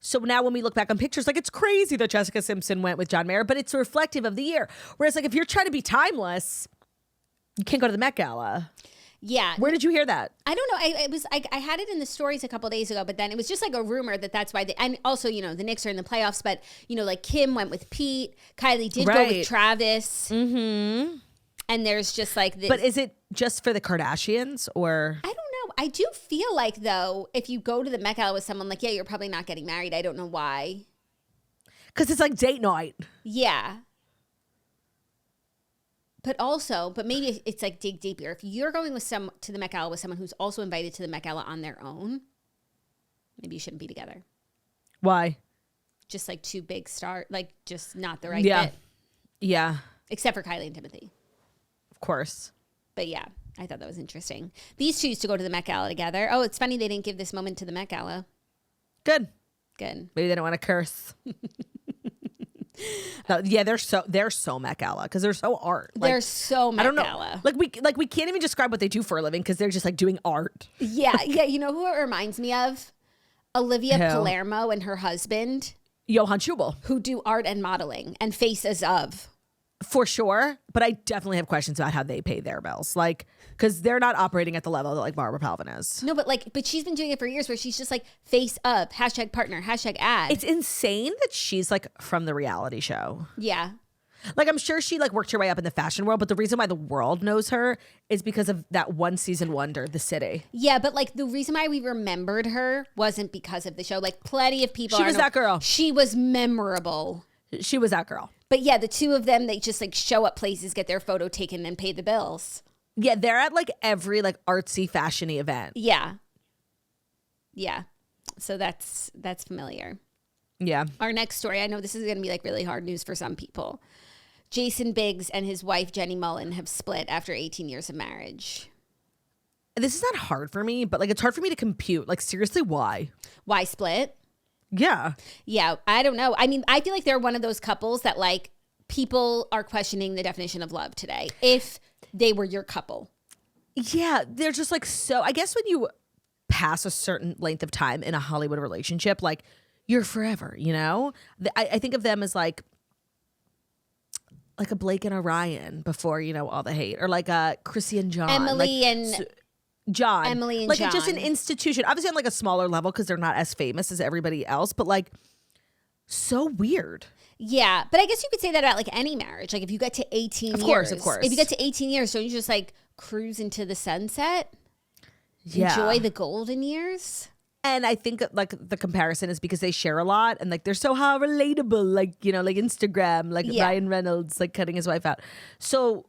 Speaker 2: So now when we look back on pictures, like, it's crazy that Jessica Simpson went with John Mayer, but it's reflective of the year. Whereas, like, if you're trying to be timeless, you can't go to the Met Gala.
Speaker 3: Yeah.
Speaker 2: Where did you hear that?
Speaker 3: I don't know. I had it in the stories a couple days ago, but then it was just like a rumor that's why and also, you know, the Knicks are in the playoffs, but, you know, like Kim went with Pete, Kylie did go with Travis.
Speaker 2: Mm-hmm.
Speaker 3: And there's just like this.
Speaker 2: But is it just for the Kardashians or?
Speaker 3: I don't know. I do feel like, though, if you go to the Met Gala with someone, like, yeah, you're probably not getting married. I don't know why.
Speaker 2: Because it's like date night.
Speaker 3: Yeah. But maybe it's like dig deeper. If you're going to the Met Gala with someone who's also invited to the Met Gala on their own, maybe you shouldn't be together.
Speaker 2: Why?
Speaker 3: Just like two big stars, like just not the right fit.
Speaker 2: Yeah.
Speaker 3: Except for Kylie and Timothy.
Speaker 2: Of course.
Speaker 3: But yeah, I thought that was interesting. These two used to go to the Met Gala together. Oh, it's funny they didn't give this moment to the Met Gala.
Speaker 2: Good.
Speaker 3: Good.
Speaker 2: Maybe they don't want to curse. No, yeah, they're so Met Gala because they're so art. Like,
Speaker 3: they're so Met Gala.
Speaker 2: Like we can't even describe what they do for a living because they're just like doing art.
Speaker 3: Yeah, yeah. You know who it reminds me of? Olivia Palermo and her husband,
Speaker 2: Johann Schubel,
Speaker 3: who do art and modeling and faces of.
Speaker 2: For sure, but I definitely have questions about how they pay their bills, like, because they're not operating at the level that like Barbara Palvin is.
Speaker 3: No, but she's been doing it for years, where she's just like face up, #partner, #ad.
Speaker 2: It's insane that she's like from the reality show.
Speaker 3: Yeah,
Speaker 2: like I'm sure she like worked her way up in the fashion world, but the reason why the world knows her is because of that one season wonder, The City.
Speaker 3: Yeah, but like the reason why we remembered her wasn't because of the show. Like plenty of people,
Speaker 2: she was that girl.
Speaker 3: She was memorable.
Speaker 2: She was that girl.
Speaker 3: But yeah, the two of them, they just like show up places, get their photo taken, and pay the bills.
Speaker 2: Yeah, they're at like every like artsy fashiony event.
Speaker 3: Yeah. Yeah. So that's familiar.
Speaker 2: Yeah.
Speaker 3: Our next story, I know this is going to be like really hard news for some people. Jason Biggs and his wife, Jenny Mollen, have split after 18 years of marriage.
Speaker 2: This is not hard for me, but like it's hard for me to compute. Like seriously, why?
Speaker 3: Why split?
Speaker 2: Yeah.
Speaker 3: Yeah, I don't know. I mean, I feel like they're one of those couples that like people are questioning the definition of love today if they were your couple.
Speaker 2: Yeah, they're just like so. I guess when you pass a certain length of time in a Hollywood relationship, like you're forever, you know? I think of them as like a Blake and a Ryan before, you know, all the hate, or like a Chrissy and John.
Speaker 3: Emily and
Speaker 2: John.
Speaker 3: Emily and
Speaker 2: like
Speaker 3: John.
Speaker 2: It's just an institution. Obviously on like a smaller level because they're not as famous as everybody else, but like so weird.
Speaker 3: Yeah, but I guess you could say that about like any marriage. Like if you get to 18 years. Of course. If you get to 18 years, don't you just like cruise into the sunset? Yeah. Enjoy the golden years?
Speaker 2: And I think like the comparison is because they share a lot and like they're so how relatable, like, you know, like Instagram, like Ryan Reynolds, like cutting his wife out. So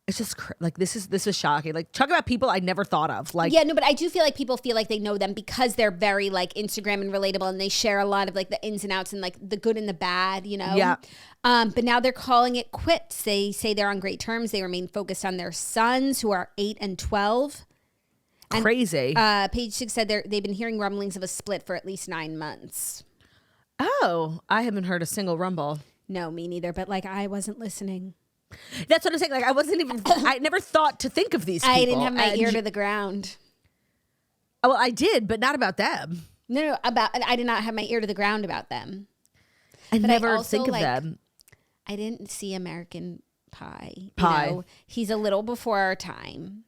Speaker 2: it's just like this is shocking. Like talk about people I never thought of. Like
Speaker 3: yeah, no, but I do feel like people feel like they know them because they're very like Instagram and relatable, and they share a lot of like the ins and outs and like the good and the bad, you know.
Speaker 2: Yeah.
Speaker 3: But now they're calling it quits. They say they're on great terms. They remain focused on their sons, who are 8 and 12. And,
Speaker 2: crazy.
Speaker 3: Page 6 said they've been hearing rumblings of a split for at least 9 months.
Speaker 2: Oh, I haven't heard a single rumble.
Speaker 3: No, me neither. But like I wasn't listening.
Speaker 2: That's what I'm saying. Like I wasn't even. I never thought to think of these people.
Speaker 3: I didn't have my ear to the ground.
Speaker 2: Oh, well, I did, but not about them.
Speaker 3: No, I did not have my ear to the ground about them.
Speaker 2: I never think of them.
Speaker 3: I didn't see American Pie. You know, he's a little before our time.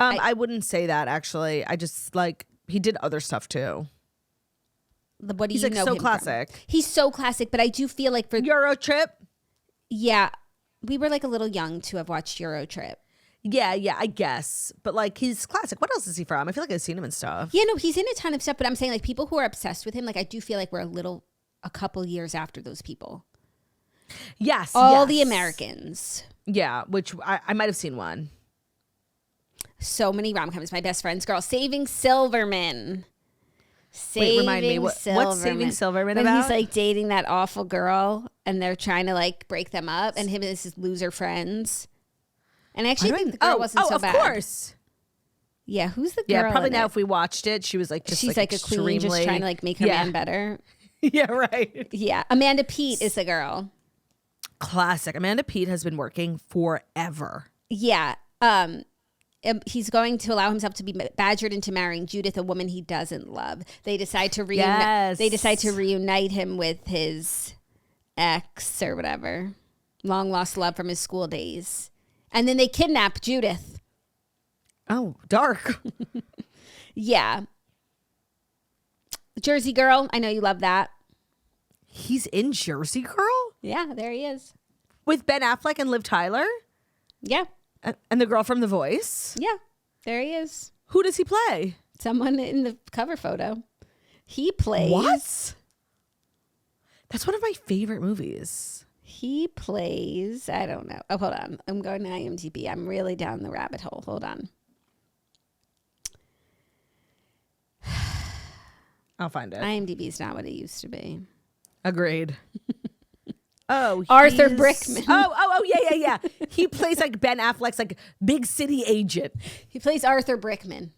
Speaker 2: I wouldn't say that actually. I just like he did other stuff too.
Speaker 3: What do
Speaker 2: He's
Speaker 3: you
Speaker 2: like
Speaker 3: know?
Speaker 2: So
Speaker 3: him
Speaker 2: classic.
Speaker 3: From? He's so classic, but I do feel like for
Speaker 2: Euro Trip.
Speaker 3: Yeah, we were like a little young to have watched Euro Trip.
Speaker 2: Yeah, I guess. But like he's classic. What else is he from? I feel like I've seen him and stuff.
Speaker 3: Yeah, no, he's in a ton of stuff. But I'm saying like people who are obsessed with him, like I do feel like we're a couple years after those people.
Speaker 2: Yes,
Speaker 3: all the Americans.
Speaker 2: Yeah, which I might have seen one.
Speaker 3: So many rom-coms. My Best Friend's Girl, Saving Silverman.
Speaker 2: Wait, remind me, what's Saving Silverman about?
Speaker 3: He's like dating that awful girl and they're trying to like break them up, and him and his loser friends. And I actually think the girl wasn't so bad.
Speaker 2: Of course.
Speaker 3: Yeah, who's the girl?
Speaker 2: Yeah, probably now if we watched it, she was like just
Speaker 3: she's like a queen just trying to like make her man better.
Speaker 2: Yeah, right.
Speaker 3: Yeah. Amanda Peet is the girl.
Speaker 2: classic. Amanda Peet has been working forever.
Speaker 3: Yeah. He's going to allow himself to be badgered into marrying Judith, a woman he doesn't love. They decide to reunite him with his ex or whatever, long lost love from his school days. And then they kidnap Judith.
Speaker 2: Oh, dark.
Speaker 3: Yeah. Jersey Girl. I know you love that.
Speaker 2: He's in Jersey Girl?
Speaker 3: Yeah, there he is.
Speaker 2: With Ben Affleck and Liv Tyler?
Speaker 3: Yeah.
Speaker 2: And the girl from The Voice?
Speaker 3: Yeah, there he is.
Speaker 2: Who does he play?
Speaker 3: Someone in the cover photo. He plays.
Speaker 2: What? That's one of my favorite movies.
Speaker 3: He plays, I don't know. Oh, hold on. I'm going to IMDb. I'm really down the rabbit hole. Hold on.
Speaker 2: I'll find it.
Speaker 3: IMDb is not what it used to be.
Speaker 2: Agreed. Oh,
Speaker 3: Arthur Brickman.
Speaker 2: Yeah. He plays like Ben Affleck's like big city agent.
Speaker 3: He plays Arthur Brickman.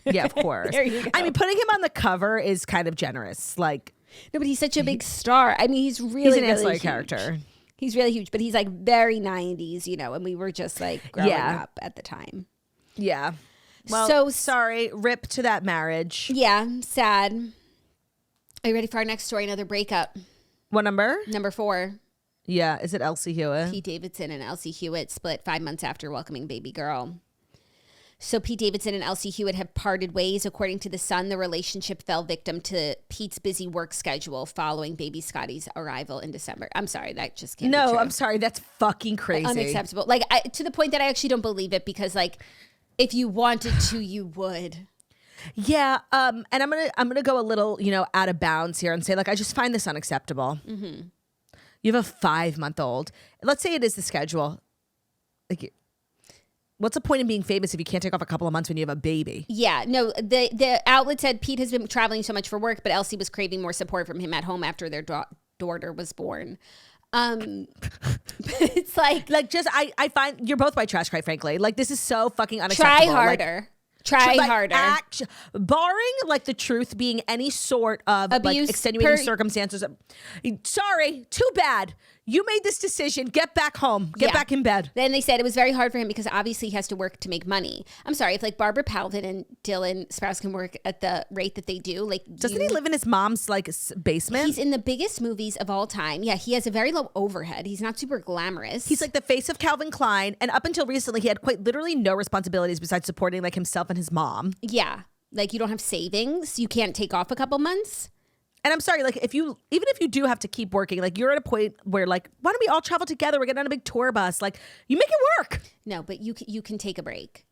Speaker 2: Yeah, of course.
Speaker 3: There you go.
Speaker 2: I mean, putting him on the cover is kind of generous. Like,
Speaker 3: no, but he's such a big star. I mean, he's an
Speaker 2: really
Speaker 3: ancillary
Speaker 2: huge character.
Speaker 3: He's really huge, but he's like very 90s, and we were just like growing up at the time.
Speaker 2: Yeah. Well,
Speaker 3: so
Speaker 2: sorry. Rip to that marriage.
Speaker 3: Yeah, sad. Are you ready for our next story? Another breakup.
Speaker 2: What number?
Speaker 3: Number 4.
Speaker 2: Yeah. Is it Elsie Hewitt?
Speaker 3: Pete Davidson and Elsie Hewitt split 5 months after welcoming baby girl. So Pete Davidson and Elsie Hewitt have parted ways. According to The Sun, the relationship fell victim to Pete's busy work schedule following baby Scotty's arrival in December. I'm sorry, that just can't be true.
Speaker 2: I'm sorry. That's fucking crazy.
Speaker 3: Unacceptable. Like, to the point that I actually don't believe it, because like, if you wanted to, you would.
Speaker 2: Yeah, and I'm gonna go a little, out of bounds here and say, like, I just find this unacceptable. Mm-hmm. You have a 5-month-old. Let's say it is the schedule. Like, what's the point in being famous if you can't take off a couple of months when you have a baby?
Speaker 3: Yeah, no. The outlet said Pete has been traveling so much for work, but Elsie was craving more support from him at home after their daughter was born. It's like
Speaker 2: just I find you're both white trash, quite frankly. Like, this is so fucking unacceptable.
Speaker 3: Try harder. Try harder.
Speaker 2: Barring like the truth being any sort of
Speaker 3: abuse,
Speaker 2: like extenuating circumstances. Sorry, too bad. You made this decision. Get back home. Get back in bed.
Speaker 3: Then they said it was very hard for him because obviously he has to work to make money. I'm sorry, if like Barbara Palvin and Dylan Sprouse can work at the rate that they do, like
Speaker 2: doesn't he live in his mom's like basement?
Speaker 3: He's in the biggest movies of all time. Yeah, he has a very low overhead. He's not super glamorous.
Speaker 2: He's like the face of Calvin Klein, and up until recently, he had quite literally no responsibilities besides supporting like himself and his mom.
Speaker 3: Yeah, like you don't have savings. You can't take off a couple months.
Speaker 2: And I'm sorry, like even if you do have to keep working, like you're at a point where like, why don't we all travel together? We're getting on a big tour bus. Like, you make it work.
Speaker 3: No, but you can take a break.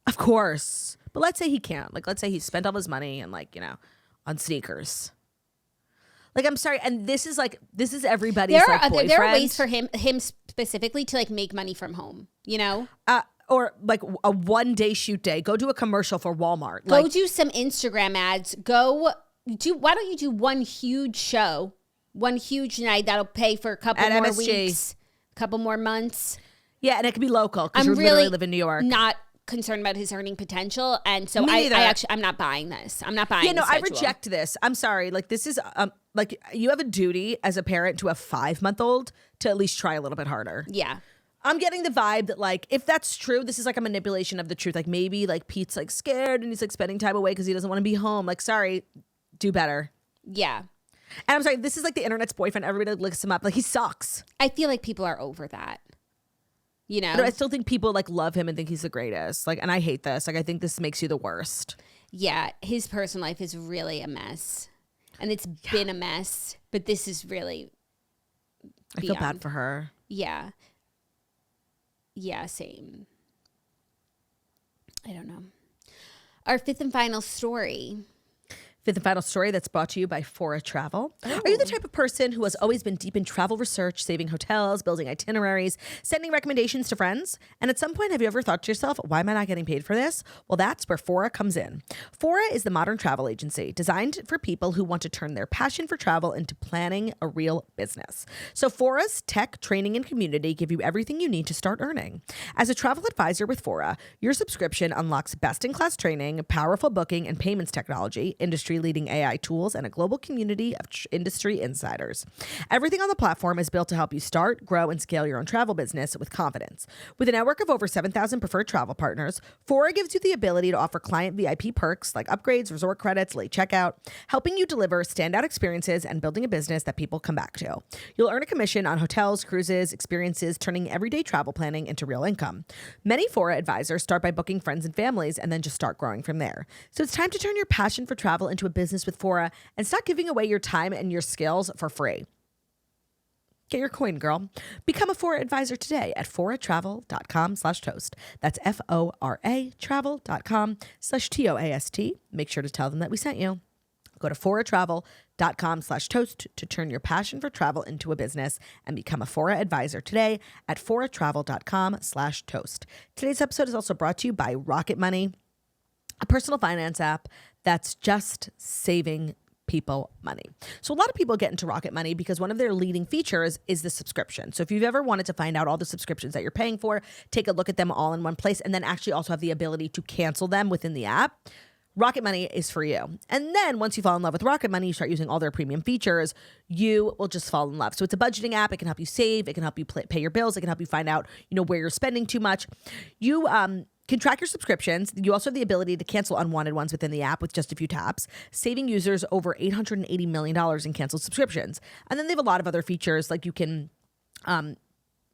Speaker 2: Of course. But let's say he can't. Like, let's say he spent all his money and like, on sneakers. Like, I'm sorry. And this is everybody's boyfriend.
Speaker 3: There are ways for him specifically to like make money from home,
Speaker 2: or like a 1-day shoot day. Go do a commercial for Walmart.
Speaker 3: Go do some Instagram ads. Why don't you do one huge show, one huge night that'll pay for a couple more weeks, a couple more months.
Speaker 2: Yeah, and it could be local because you literally live in New York.
Speaker 3: Not concerned about his earning potential, and so I'm not buying this. I'm not buying. Yeah, no,
Speaker 2: I reject this. I'm sorry. Like, this is like you have a duty as a parent to a 5-month-old to at least try a little bit harder.
Speaker 3: Yeah.
Speaker 2: I'm getting the vibe that like, if that's true, this is like a manipulation of the truth. Like, maybe like Pete's like scared and he's like spending time away because he doesn't want to be home. Like, sorry. Do better.
Speaker 3: Yeah.
Speaker 2: And I'm sorry, this is like the internet's boyfriend. Everybody looks him up. Like, he sucks.
Speaker 3: I feel like people are over that.
Speaker 2: But I still think people like love him and think he's the greatest. Like, and I hate this. Like, I think this makes you the worst.
Speaker 3: Yeah. His personal life is really a mess. And it's been a mess. But this is really
Speaker 2: I feel bad for her.
Speaker 3: Yeah. Yeah, same. I don't know. Our fifth and final story.
Speaker 2: Fifth and final story that's brought to you by Fora Travel. Oh. Are you the type of person who has always been deep in travel research, saving hotels, building itineraries, sending recommendations to friends? And at some point, have you ever thought to yourself, why am I not getting paid for this? Well, that's where Fora comes in. Fora is the modern travel agency designed for people who want to turn their passion for travel into planning a real business. So Fora's tech, training, and community give you everything you need to start earning. As a travel advisor with Fora, your subscription unlocks best-in-class training, powerful booking and payments technology, industry industry-leading AI tools and a global community of industry insiders. Everything on the platform is built to help you start, grow, and scale your own travel business with confidence. With a network of over 7,000 preferred travel partners, Fora gives you the ability to offer client VIP perks like upgrades, resort credits, late checkout, helping you deliver standout experiences and building a business that people come back to. You'll earn a commission on hotels, cruises, experiences, turning everyday travel planning into real income. Many Fora advisors start by booking friends and families and then just start growing from there. So it's time to turn your passion for travel into a business with Fora and stop giving away your time and your skills for free. Get your coin, girl. Become a Fora advisor today at foratravel.com/toast. That's FORA travel.com/TOAST. Make sure to tell them that we sent you. Go to foratravel.com/toast to turn your passion for travel into a business and become a Fora advisor today at foratravel.com/toast. Today's episode is also brought to you by Rocket Money, a personal finance app that's just saving people money. So a lot of people get into Rocket Money because one of their leading features is the subscription. So if you've ever wanted to find out all the subscriptions that you're paying for, take a look at them all in one place and then actually also have the ability to cancel them within the app, Rocket Money is for you. And then once you fall in love with Rocket Money, you start using all their premium features, you will just fall in love. So it's a budgeting app. It can help you save. It can help you pay your bills. It can help you find out, where you're spending too much. You can track your subscriptions. You also have the ability to cancel unwanted ones within the app with just a few taps, saving users over $880 million in canceled subscriptions. And then they have a lot of other features, like you can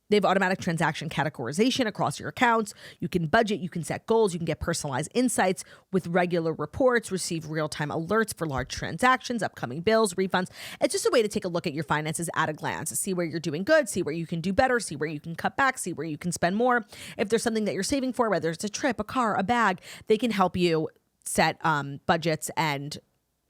Speaker 2: they have automatic transaction categorization across your accounts. You can budget, you can set goals, you can get personalized insights with regular reports, receive real-time alerts for large transactions, upcoming bills, refunds. It's just a way to take a look at your finances at a glance, see where you're doing good, see where you can do better, see where you can cut back, see where you can spend more. If there's something that you're saving for, whether it's a trip, a car, a bag, they can help you set budgets and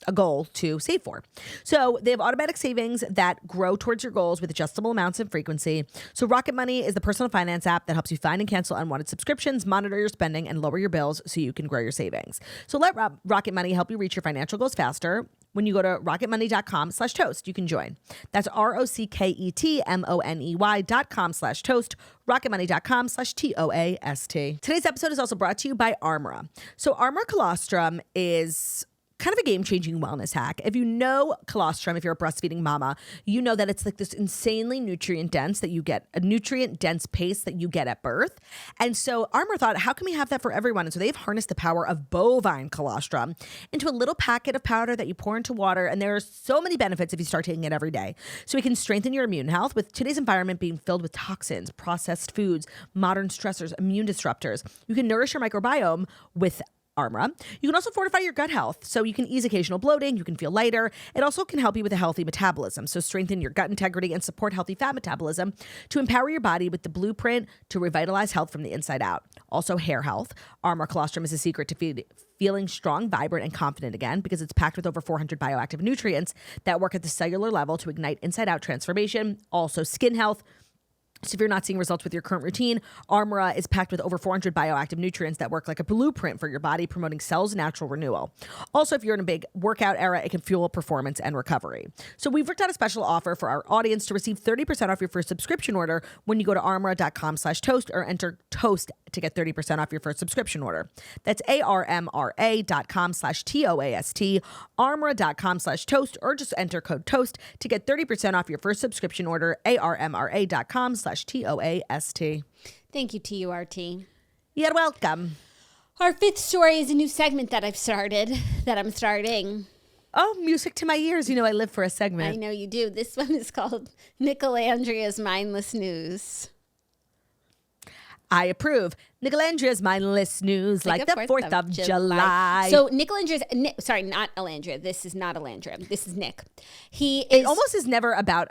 Speaker 2: a goal to save for. So they have automatic savings that grow towards your goals with adjustable amounts and frequency. So Rocket Money is the personal finance app that helps you find and cancel unwanted subscriptions, monitor your spending, and lower your bills so you can grow your savings. So let Rocket Money help you reach your financial goals faster. When you go to rocketmoney.com/toast, you can join. That's ROCKETMONEY.com/toast, rocketmoney.com/TOAST. Today's episode is also brought to you by Armra. So Armra Colostrum is kind of a game-changing wellness hack. If you know colostrum, if you're a breastfeeding mama, you know that it's like this insanely nutrient-dense that you get, a nutrient-dense paste that you get at birth. And so Armor thought, how can we have that for everyone? And so they've harnessed the power of bovine colostrum into a little packet of powder that you pour into water. And there are so many benefits if you start taking it every day. So it can strengthen your immune health with today's environment being filled with toxins, processed foods, modern stressors, immune disruptors. You can nourish your microbiome with Armra. You can also fortify your gut health, so you can ease occasional bloating, you can feel lighter. It also can help you with a healthy metabolism, so strengthen your gut integrity and support healthy fat metabolism to empower your body with the blueprint to revitalize health from the inside out. Also hair health. Armra Colostrum is a secret to feeling strong, vibrant, and confident again because it's packed with over 400 bioactive nutrients that work at the cellular level to ignite inside-out transformation. Also skin health. So if you're not seeing results with your current routine, Armra is packed with over 400 bioactive nutrients that work like a blueprint for your body, promoting cells' natural renewal. Also, if you're in a big workout era, it can fuel performance and recovery. So we've worked out a special offer for our audience to receive 30% off your first subscription order when you go to armra.com/toast or enter TOAST to get 30% off your first subscription order. That's ARMRA.com/TOAST, armra.com/toast, or just enter code TOAST to get 30% off your first subscription order, ARMRA.com/TOAST.
Speaker 3: Thank you, TURT.
Speaker 2: You're welcome.
Speaker 3: Our fifth story is a new segment that I'm starting.
Speaker 2: Oh, music to my ears. I live for a segment.
Speaker 3: I know you do. This one is called Olandria's Mindless News.
Speaker 2: I approve. Olandria's mindless news like the 4th of July.
Speaker 3: So Olandria's, sorry, not Olandria. This is not Olandria. This is Nick.
Speaker 2: It almost is never about,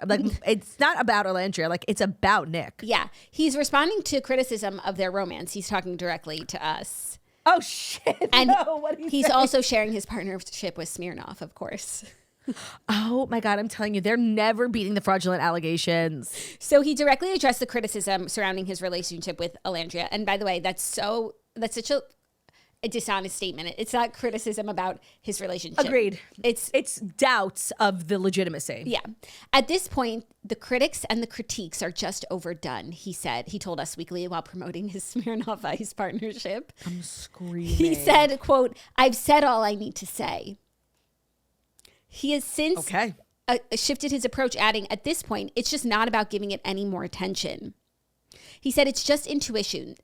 Speaker 2: it's not about Olandria. It's about Nick.
Speaker 3: Yeah. He's responding to criticism of their romance. He's talking directly to us.
Speaker 2: Oh, shit.
Speaker 3: And
Speaker 2: no, what
Speaker 3: he's also sharing his partnership with Smirnoff, of course.
Speaker 2: Oh my God, I'm telling you, they're never beating the fraudulent allegations.
Speaker 3: So he directly addressed the criticism surrounding his relationship with Olandria. And by the way, that's such a dishonest statement. It's not criticism about his relationship.
Speaker 2: Agreed.
Speaker 3: It's
Speaker 2: doubts of the legitimacy.
Speaker 3: Yeah. At this point, the critics and the critiques are just overdone, he said. He told Us Weekly while promoting his Smirnoff Ice partnership.
Speaker 2: I'm screaming.
Speaker 3: He said, quote, "I've said all I need to say." He has since shifted his approach, adding, at this point, it's just not about giving it any more attention. He said it's just intuition.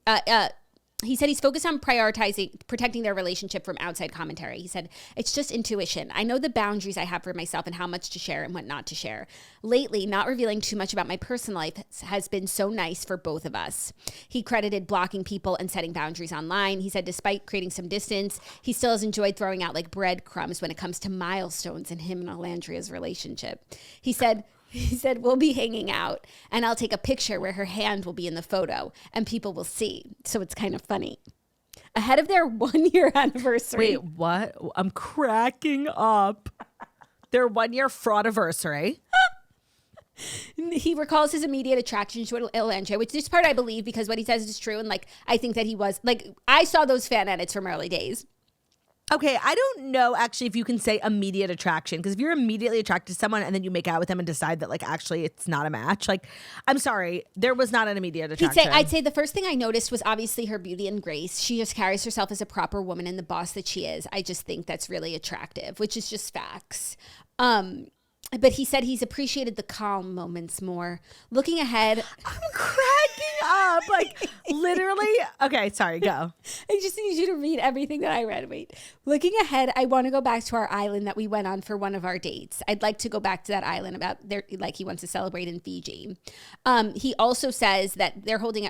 Speaker 3: He said he's focused on protecting their relationship from outside commentary. He said, it's just intuition. I know the boundaries I have for myself and how much to share and what not to share. Lately, not revealing too much about my personal life has been so nice for both of us. He credited blocking people and setting boundaries online. He said, despite creating some distance, he still has enjoyed throwing out like breadcrumbs when it comes to milestones in him and Olandria's relationship. He said, we'll be hanging out and I'll take a picture where her hand will be in the photo and people will see. So it's kind of funny. Ahead of their 1-year anniversary.
Speaker 2: Wait, what? I'm cracking up. Their 1-year Fraudiversary.
Speaker 3: He recalls his immediate attraction to Olandria, which this part I believe because what he says is true. And like, I think that he was like, I saw those fan edits from early days.
Speaker 2: Okay, I don't know actually if you can say immediate attraction, because if you're immediately attracted to someone and then you make out with them and decide that like actually it's not a match, like I'm sorry, there was not an immediate attraction.
Speaker 3: I'd say the first thing I noticed was obviously her beauty and grace. She just carries herself as a proper woman and the boss that she is. I just think that's really attractive, which is just facts. But he said he's appreciated the calm moments more. Looking ahead.
Speaker 2: I'm cracking up. Like, literally. Okay, sorry, go.
Speaker 3: I just need you to read everything that I read. Wait. Looking ahead, I want to go back to our island that we went on for one of our dates. I'd like to go back to that island like he wants to celebrate in Fiji. He also says that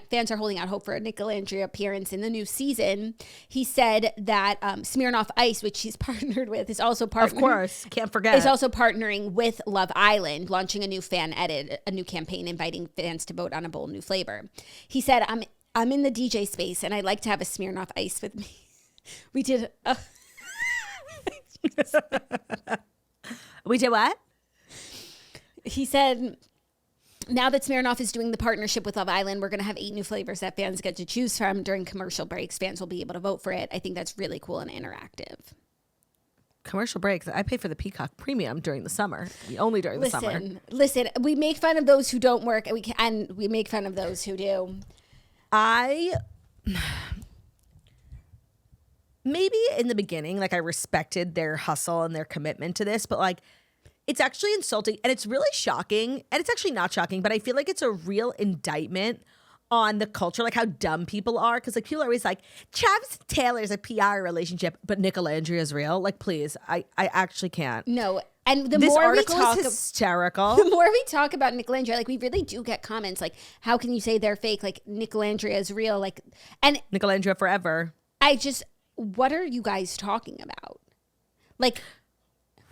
Speaker 3: fans are holding out hope for a Nick Olandria appearance in the new season. He said that Smirnoff Ice, which he's partnered with, is also partnering.
Speaker 2: Of course, can't forget.
Speaker 3: Is also partnering with Love Island, launching a new fan edit, a new campaign inviting fans to vote on a bold new flavor. He said, I'm in the DJ space and I'd like to have a Smirnoff Ice with me. We did.
Speaker 2: We did what?
Speaker 3: He said, now that Smirnoff is doing the partnership with Love Island, we're going to have 8 new flavors that fans get to choose from during commercial breaks. Fans will be able to vote for it. I think that's really cool and interactive.
Speaker 2: Commercial breaks. I pay for the Peacock Premium during the summer. Only during the summer.
Speaker 3: Listen, we make fun of those who don't work and we make fun of those who do.
Speaker 2: Maybe in the beginning, like I respected their hustle and their commitment to this, but like it's actually insulting and it's really shocking. And it's actually not shocking, but I feel like it's a real indictment on the culture, like how dumb people are. Because like people are always like, Travis and Taylor's a PR relationship, but Nick Olandria is real. Like, please, I actually can't.
Speaker 3: No. And
Speaker 2: this article is hysterical.
Speaker 3: The more we talk about Nick Olandria, like we really do get comments like, how can you say they're fake? Like Nick Olandria is real. Like, and
Speaker 2: Nick Olandria forever.
Speaker 3: What are you guys talking about? Like,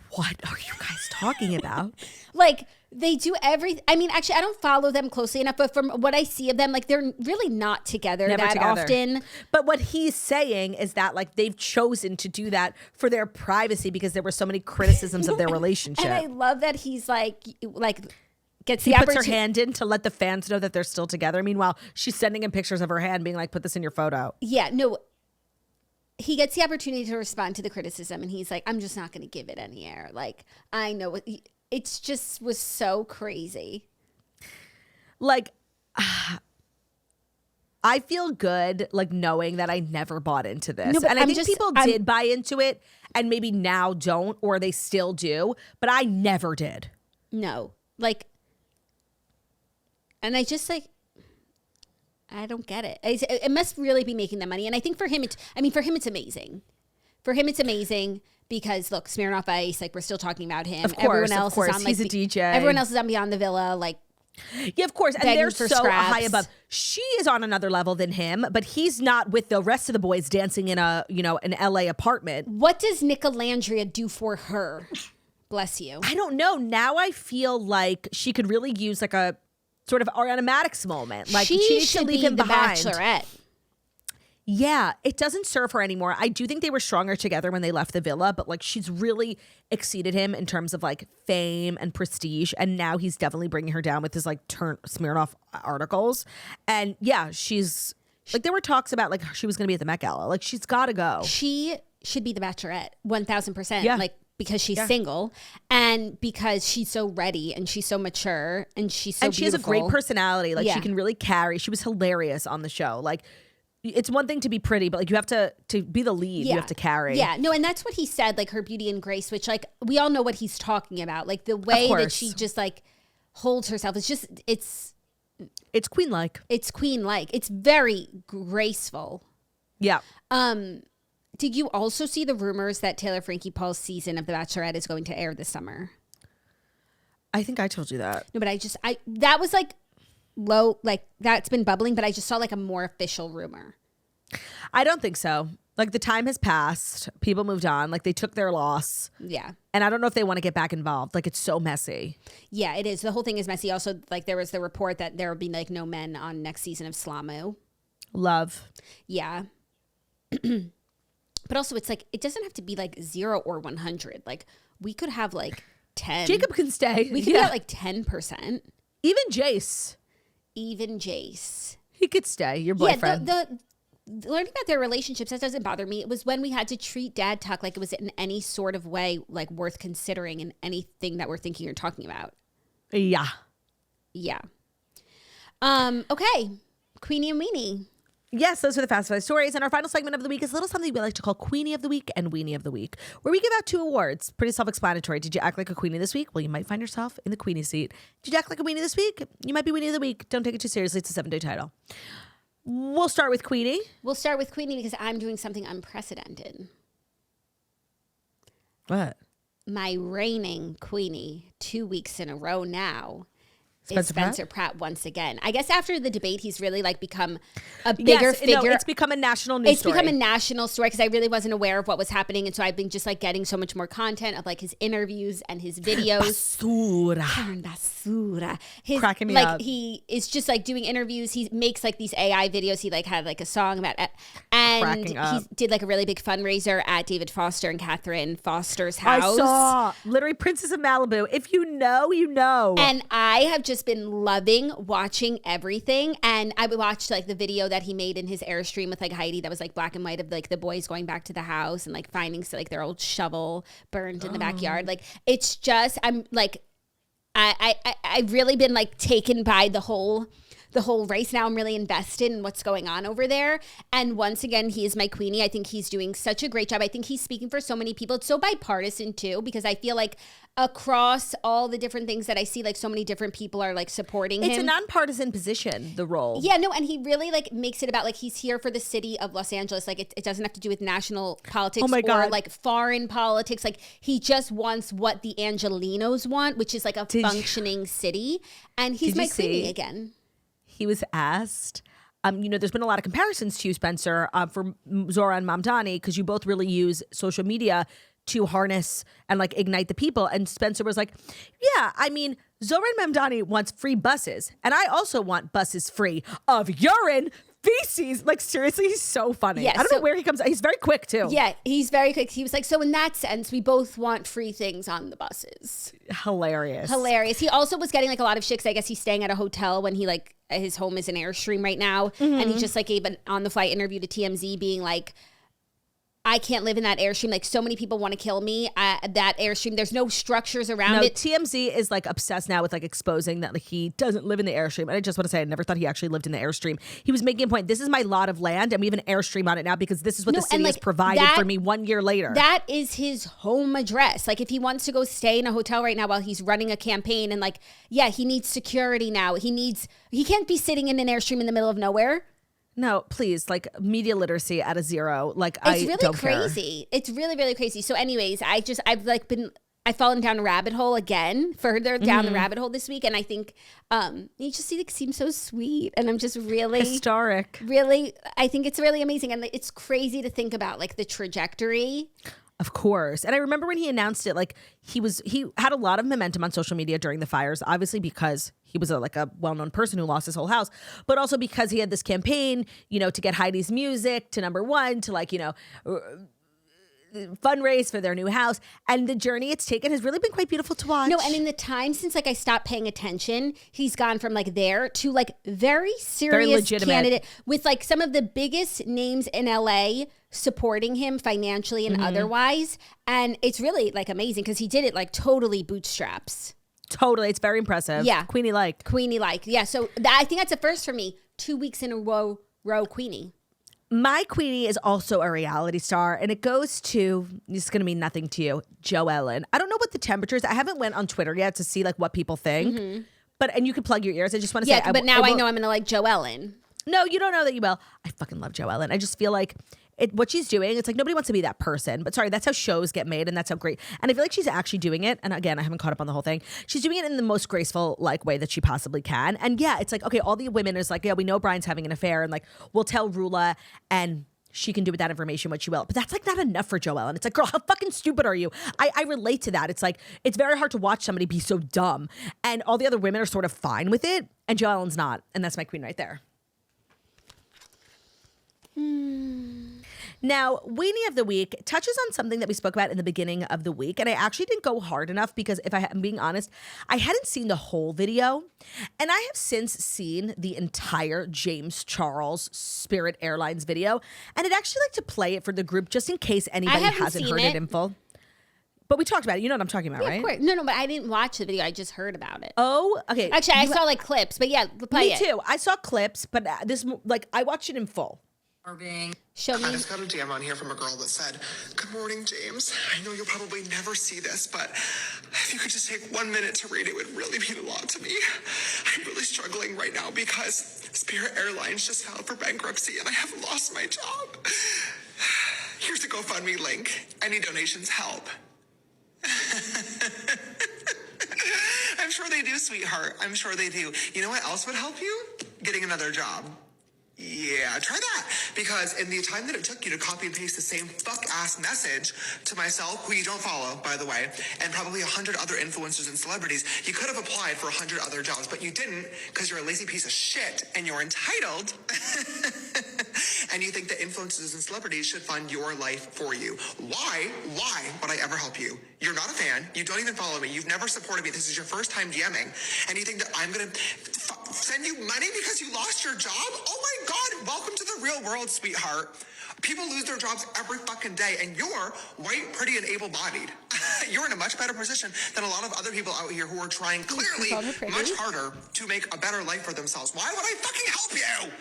Speaker 2: what are you guys talking about?
Speaker 3: Like, they do everything. I mean, actually, I don't follow them closely enough, but from what I see of them, like, they're really not together often.
Speaker 2: But what he's saying is that, like, they've chosen to do that for their privacy because there were so many criticisms of their relationship.
Speaker 3: And I love that he's like gets
Speaker 2: he puts her hand in to let the fans know that they're still together. Meanwhile, she's sending him pictures of her hand being like, put this in your photo.
Speaker 3: Yeah, no. He gets the opportunity to respond to the criticism and he's like, I'm just not going to give it any air. Like, I know it's just was so crazy.
Speaker 2: Like, I feel good, like, knowing that I never bought into this.
Speaker 3: No,
Speaker 2: and I think people did buy into it and maybe now don't, or they still do, but I never did.
Speaker 3: No. Like, and I just like, I don't get it. It must really be making them money. And I think for him, it's amazing. For him, it's amazing because look, Smirnoff Ice, like we're still talking about him.
Speaker 2: Everyone else is on, like, he's a DJ.
Speaker 3: Everyone else is on Beyond the Villa, like.
Speaker 2: Yeah, of course. And they're so high above. She is on another level than him, but he's not with the rest of the boys dancing in an LA apartment.
Speaker 3: What does Nick Olandria do for her? Bless you.
Speaker 2: I don't know. Now I feel like she could really use like a sort of Ariana Madix moment. Like she needs to leave him behind.
Speaker 3: Bachelorette.
Speaker 2: Yeah, it doesn't serve her anymore. I do think they were stronger together when they left the villa, but like she's really exceeded him in terms of like fame and prestige. And now he's definitely bringing her down with his like Smirnoff articles. And yeah, she's like, there were talks about like she was going to be at the Met Gala. Like she's got to go.
Speaker 3: She should be the Bachelorette 1000%.
Speaker 2: Yeah.
Speaker 3: Like, because she's single and because she's so ready and she's so mature and she's so beautiful.
Speaker 2: She has a great personality. Like she can really carry. She was hilarious on the show. Like it's one thing to be pretty, but like you have to be the lead.
Speaker 3: Yeah.
Speaker 2: You have to carry.
Speaker 3: Yeah, no, and that's what he said, like her beauty and grace, which like we all know what he's talking about. Like the way that she just like holds herself. It's
Speaker 2: queen-like.
Speaker 3: It's queen-like. It's very graceful.
Speaker 2: Yeah.
Speaker 3: Did you also see the rumors that Taylor Frankie Paul's season of The Bachelorette is going to air this summer?
Speaker 2: I think I told you that.
Speaker 3: No, but that was like low, like that's been bubbling, but I just saw like a more official rumor.
Speaker 2: I don't think so. Like the time has passed. People moved on. Like they took their loss.
Speaker 3: Yeah.
Speaker 2: And I don't know if they want to get back involved. Like it's so messy.
Speaker 3: Yeah, it is. The whole thing is messy. Also, like there was the report that there will be like no men on next season of Slamu.
Speaker 2: Love.
Speaker 3: Yeah. But also it's like, it doesn't have to be like 0 or 100. Like we could have like 10.
Speaker 2: Jacob can stay.
Speaker 3: We could get like 10%.
Speaker 2: Even Jace. He could stay. Your boyfriend.
Speaker 3: Yeah, learning about their relationships, that doesn't bother me. It was when we had to treat Dad Talk like it was in any sort of way like worth considering in anything that we're thinking or talking about.
Speaker 2: Yeah.
Speaker 3: Yeah. Okay. Queenie and Weenie.
Speaker 2: Yes, those are the Fast Five stories. And our final segment of the week is a little something we like to call Queenie of the Week and Weenie of the Week, where we give out 2 awards. Pretty self-explanatory. Did you act like a Queenie this week? Well, you might find yourself in the Queenie seat. Did you act like a Weenie this week? You might be Weenie of the Week. Don't take it too seriously. It's a 7-day title. We'll start with Queenie.
Speaker 3: We'll start with Queenie because I'm doing something unprecedented.
Speaker 2: What?
Speaker 3: My reigning Queenie 2 weeks in a row now Spencer Pratt once again. I guess after the debate, he's really like become a bigger figure.
Speaker 2: No, it's become a national news story.
Speaker 3: It's become a national story because I really wasn't aware of what was happening. And so I've been just like getting so much more content of like his interviews and his videos. Basura.
Speaker 2: Cracking me
Speaker 3: like,
Speaker 2: up.
Speaker 3: He is just like doing interviews. He makes like these AI videos. He like had like a song about it. And he did like a really big fundraiser at David Foster and Catherine Foster's house.
Speaker 2: I saw literally Princess of Malibu. If you know, you know.
Speaker 3: And I have just been loving watching everything. And I watched like the video that he made in his Airstream with like Heidi that was like black and white of like the boys going back to the house and like finding like their old shovel burned in the backyard. Like it's just, I'm like, I've really been like taken by the whole race. Now I'm really invested in what's going on over there. And once again, he is my Queenie. I think he's doing such a great job. I think he's speaking for so many people. It's so bipartisan too, because I feel like across all the different things that I see, like so many different people are like supporting him.
Speaker 2: It's a nonpartisan position, the role.
Speaker 3: Yeah, no, and he really like makes it about like he's here for the city of Los Angeles. Like it doesn't have to do with national politics or like foreign politics. Like he just wants what the Angelinos want, which is like a functioning city. And he's my Queenie again.
Speaker 2: He was asked, there's been a lot of comparisons to you, Spencer, for Zora and Mamdani, because you both really use social media to harness and like ignite the people. And Spencer was like, yeah, I mean, Zora and Mamdani wants free buses. And I also want buses free of urine, feces. Like seriously, he's so funny. Yeah, I don't know where he comes. He's very quick too.
Speaker 3: Yeah, he's very quick. He was like, so in that sense, we both want free things on the buses.
Speaker 2: Hilarious.
Speaker 3: He also was getting like a lot of shit. I guess he's staying at a hotel when he like, his home is in Airstream right now. Mm-hmm. And he just like gave an on the fly interview to TMZ being like, I can't live in that Airstream. Like so many people want to kill me. That Airstream, there's no structures around it.
Speaker 2: TMZ is like obsessed now with like exposing that like he doesn't live in the Airstream. And I just want to say, I never thought he actually lived in the Airstream. He was making a point. This is my lot of land, and we have an Airstream on it now because this is what the city has provided for me 1 year later.
Speaker 3: That is his home address. Like if he wants to go stay in a hotel right now while he's running a campaign, and like, yeah, he needs security now. He can't be sitting in an Airstream in the middle of nowhere.
Speaker 2: No, please, like media literacy at a 0. Like
Speaker 3: it's really crazy. It's really, really crazy. So anyways, I've fallen down a rabbit hole again, further down the rabbit hole this week. And I think you just seem so sweet. And I'm just really
Speaker 2: historic.
Speaker 3: Really, I think it's really amazing. And it's crazy to think about like the trajectory.
Speaker 2: Of course. And I remember when he announced it, like he had a lot of momentum on social media during the fires, obviously because he was a well-known person who lost his whole house, but also because he had this campaign, to get Heidi's music to #1, to fundraise for their new house. And the journey it's taken has really been quite beautiful to watch.
Speaker 3: No, and in the time since I stopped paying attention, he's gone from there to very serious candidate with some of the biggest names in LA supporting him financially and otherwise. And it's really amazing because he did it totally bootstraps.
Speaker 2: Totally. It's very impressive.
Speaker 3: Yeah.
Speaker 2: Queenie-like.
Speaker 3: Yeah. So I think that's a first for me. 2 weeks in a row Queenie.
Speaker 2: My Queenie is also a reality star, and it goes to, this is going to mean nothing to you, Joe Ellen. I don't know what the temperature is. I haven't went on Twitter yet to see like what people think. And you can plug your ears. I just want to say.
Speaker 3: Yeah, but now I know I'm going to like Joe Ellen.
Speaker 2: No, you don't know that you will. I fucking love Joe Ellen. I just feel like what she's doing, it's like nobody wants to be that person. But sorry, that's how shows get made, and that's how great. And I feel like she's actually doing it. And again, I haven't caught up on the whole thing. She's doing it in the most graceful like way that she possibly can. And yeah, it's like, okay, all the women is like, yeah, we know Brian's having an affair, and like we'll tell Rula, and she can do with that information what she will. But that's like not enough for Joelle. And it's like, girl, how fucking stupid are you? I relate to that. It's like, it's very hard to watch somebody be so dumb. And all the other women are sort of fine with it. And Joellen's not. And that's my queen right there. Now, Weenie of the Week touches on something that we spoke about in the beginning of the week. And I actually didn't go hard enough because if I'm being honest, I hadn't seen the whole video. And I have since seen the entire James Charles Spirit Airlines video. And I'd actually like to play it for the group just in case anybody hasn't heard it in full. But we talked about it. You know what I'm talking about, right?
Speaker 3: Of course. No, but I didn't watch the video. I just heard about it.
Speaker 2: Oh, okay.
Speaker 3: Actually, I saw like clips. But yeah, play it.
Speaker 2: Me too. I saw clips, but I watched it in full.
Speaker 3: Show me.
Speaker 4: I just got a DM on here from a girl that said, "Good morning, James. I know you'll probably never see this, but if you could just take 1 minute to read it, would really mean a lot to me. I'm really struggling right now because Spirit Airlines just filed for bankruptcy and I have lost my job. Here's the GoFundMe link. Any donations help." I'm sure they do, sweetheart. I'm sure they do. You know what else would help you? Getting another job. Yeah, try that. Because in the time that it took you to copy and paste the same fuck-ass message to myself, who you don't follow, by the way, and probably 100 other influencers and celebrities, you could have applied for 100 other jobs, but you didn't because you're a lazy piece of shit and you're entitled. And you think that influencers and celebrities should fund your life for you. Why would I ever help you? You're not a fan. You don't even follow me. You've never supported me. This is your first time DMing. And you think that I'm going to send you money because you lost your job? Oh my God, welcome to the real world, sweetheart. People lose their jobs every fucking day, and you're white, pretty, and able-bodied. You're in a much better position than a lot of other people out here who are trying clearly much harder to make a better life for themselves. Why would I fucking help you?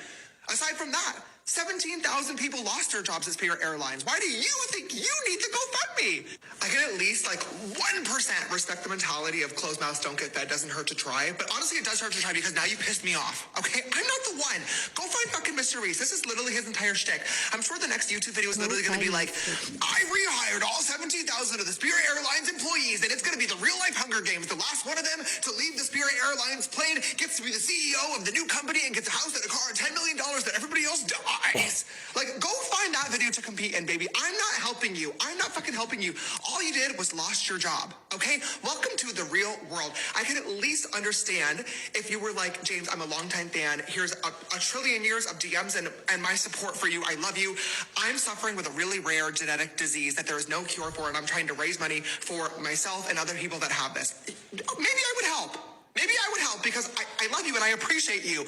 Speaker 4: Aside from that, 17,000 people lost their jobs at Spirit Airlines. Why do you think you need the GoFundMe? I can at least 1% respect the mentality of closed mouths don't get fed, doesn't hurt to try. But honestly, it does hurt to try because now you pissed me off. Okay? I'm not the one. Go find fucking Mr. Reese. This is literally his entire shtick. I'm sure the next YouTube video is literally going to be like, I rehired all 17,000 of the Spirit Airlines employees, and it's going to be the real life Hunger Games. The last one of them to leave the Spirit Airlines plane gets to be the CEO of the new company and gets a house and a car and $10 million that everybody else dies. Go find that video to compete in, baby. I'm not helping you. I'm not fucking helping you. All you did was lost your job, okay? Welcome to the real world. I can at least understand if you were like, James, I'm a longtime fan. Here's a trillion years of DMs and my support for you. I love you. I'm suffering with a really rare genetic disease that there is no cure for, and I'm trying to raise money for myself and other people that have this. Maybe I would help. Maybe I would help because I love you and I appreciate you.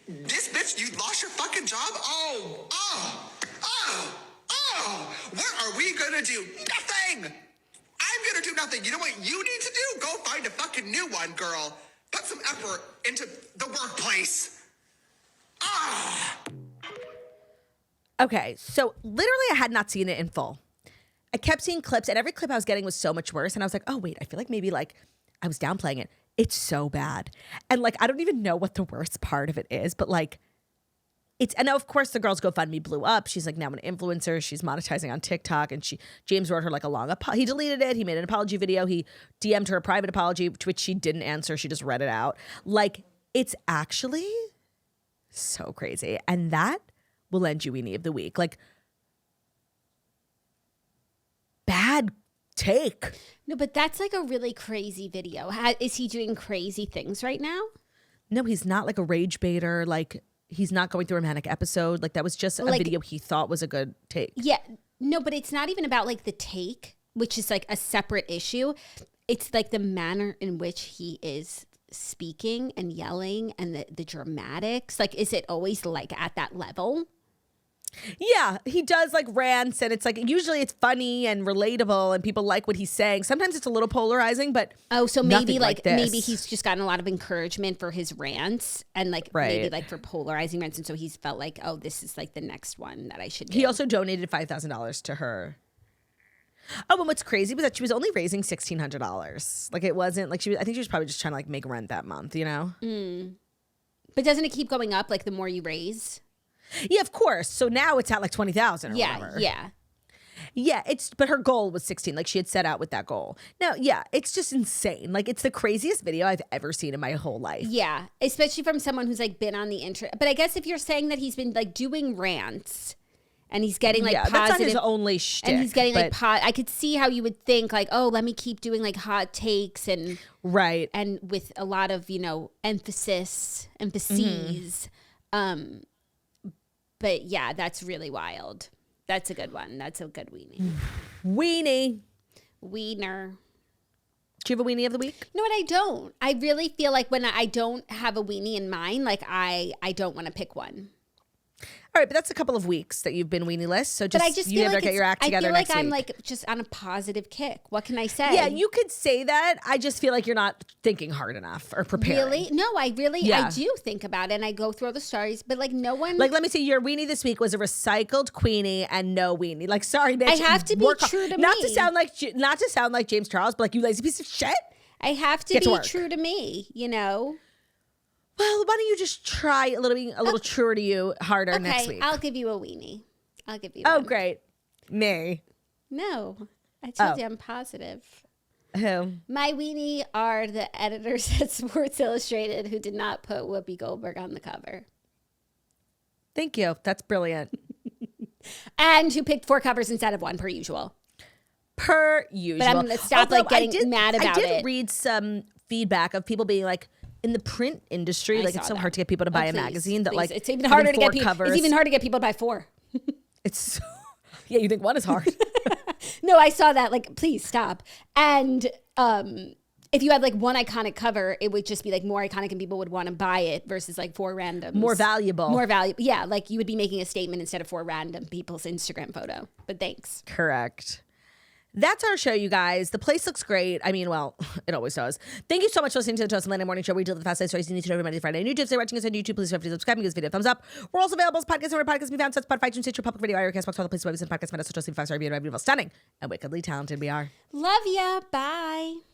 Speaker 4: This bitch, you lost your fucking job? What are we gonna do? Nothing! I'm gonna do nothing. You know what you need to do? Go find a fucking new one, girl. Put some effort into the workplace.
Speaker 2: Okay, so literally I had not seen it in full. I kept seeing clips, and every clip I was getting was so much worse. And I was like, oh, wait, I feel like maybe I was downplaying it. It's so bad. And I don't even know what the worst part of it is, but and now of course the girl's GoFundMe blew up. She's now an influencer. She's monetizing on TikTok, and James wrote her a long he deleted it. He made an apology video. He DM'd her a private apology, to which she didn't answer. She just read it out. It's actually so crazy. And that will end you Weenie of the Week. Bad take.
Speaker 3: No, but that's a really crazy video. Is he doing crazy things right now?
Speaker 2: No, he's not a rage baiter. He's not going through a manic episode. That was just a video he thought was a good take.
Speaker 3: Yeah. No, but it's not even about the take, which is a separate issue. It's the manner in which he is speaking and yelling and the dramatics. Is it always at that level?
Speaker 2: Yeah, he does like rants, and it's like usually it's funny and relatable, and people like what he's saying. Sometimes it's a little polarizing, but
Speaker 3: so maybe like
Speaker 2: this.
Speaker 3: maybe he's just gotten a lot of encouragement for his rants, and like maybe like for polarizing rants, and so he's felt like, oh, this is like the next one that I should do.
Speaker 2: He also donated $5,000 to her. Oh, and what's crazy was that she was only raising $1,600. Like it wasn't like I think she was probably just trying to like make rent that month, you know?
Speaker 3: But doesn't it keep going up like the more you raise?
Speaker 2: Yeah, of course. So now it's at like 20,000 or whatever. Yeah, but her goal was 16. Like she had set out with that goal. Now, yeah, it's just insane. Like it's the craziest video I've ever seen in my whole life.
Speaker 3: Yeah, especially from someone who's like been on the internet. But I guess if you're saying that he's been like doing rants and he's getting like positive,
Speaker 2: that's not his only shtick.
Speaker 3: And he's getting like I could see how you would think like, oh, let me keep doing like hot takes and and with a lot of emphases. But yeah, that's really wild. That's a good one. That's a good weenie. Wiener.
Speaker 2: Do you have a weenie of the week?
Speaker 3: No, I don't. I really feel like when I don't have a weenie in mind, like I don't want to pick one.
Speaker 2: All right, but that's a couple of weeks that you've been weenie-less, so
Speaker 3: but I just
Speaker 2: you never get your act together next week.
Speaker 3: I feel like I'm like just on a positive kick. What can I say?
Speaker 2: Yeah, you could say that. I just feel like you're not thinking hard enough or preparing.
Speaker 3: Really? No, I do think about it and I go through all the stories, but like no one...
Speaker 2: Like, let me see, your weenie this week was a recycled Queenie and no weenie. Like, sorry, bitch.
Speaker 3: I have to be true to me.
Speaker 2: Not to sound like James Charles, but like, you lazy piece of shit.
Speaker 3: I have to be true to me, you know?
Speaker 2: Well, why don't you just try a little truer to you harder next week?
Speaker 3: I'll give you a weenie.
Speaker 2: Oh, great. Me.
Speaker 3: No, I told you I'm positive.
Speaker 2: Who?
Speaker 3: My weenie are the editors at Sports Illustrated who did not put Whoopi Goldberg on the cover.
Speaker 2: Thank you. That's brilliant.
Speaker 3: And who picked 4 covers instead of 1 per usual.
Speaker 2: But I'm
Speaker 3: going to stop getting mad about it.
Speaker 2: I did read some feedback of people being like, in the print industry, like it's so hard to get people to buy a magazine that like
Speaker 3: it's even harder to get people.
Speaker 2: Covers.
Speaker 3: It's even hard to get people to buy 4.
Speaker 2: It's so, yeah. You think 1 is hard?
Speaker 3: No, I saw that. Like, please stop. And if you had like 1 iconic cover, it would just be like more iconic, and people would want to buy it versus like 4 randoms.
Speaker 2: More valuable.
Speaker 3: Yeah, like you would be making a statement instead of 4 random people's Instagram photo. But thanks.
Speaker 2: Correct. That's our show, you guys. The place looks great. I mean, well, it always does. Thank you so much for listening to the Toast and Monday Morning Show. We deal with the fast stories you need to know every Monday, Friday, on YouTube. So watching us on YouTube, please feel free to subscribe and give this video a thumbs up. We're also available as podcasts and where podcasts can be found. So Spotify, iTunes, Stitcher, Public Video, iRecast, Box, all the places where we send podcasts. So just leave a 5-star review and how stunning and wickedly talented we are.
Speaker 3: Love ya. Bye.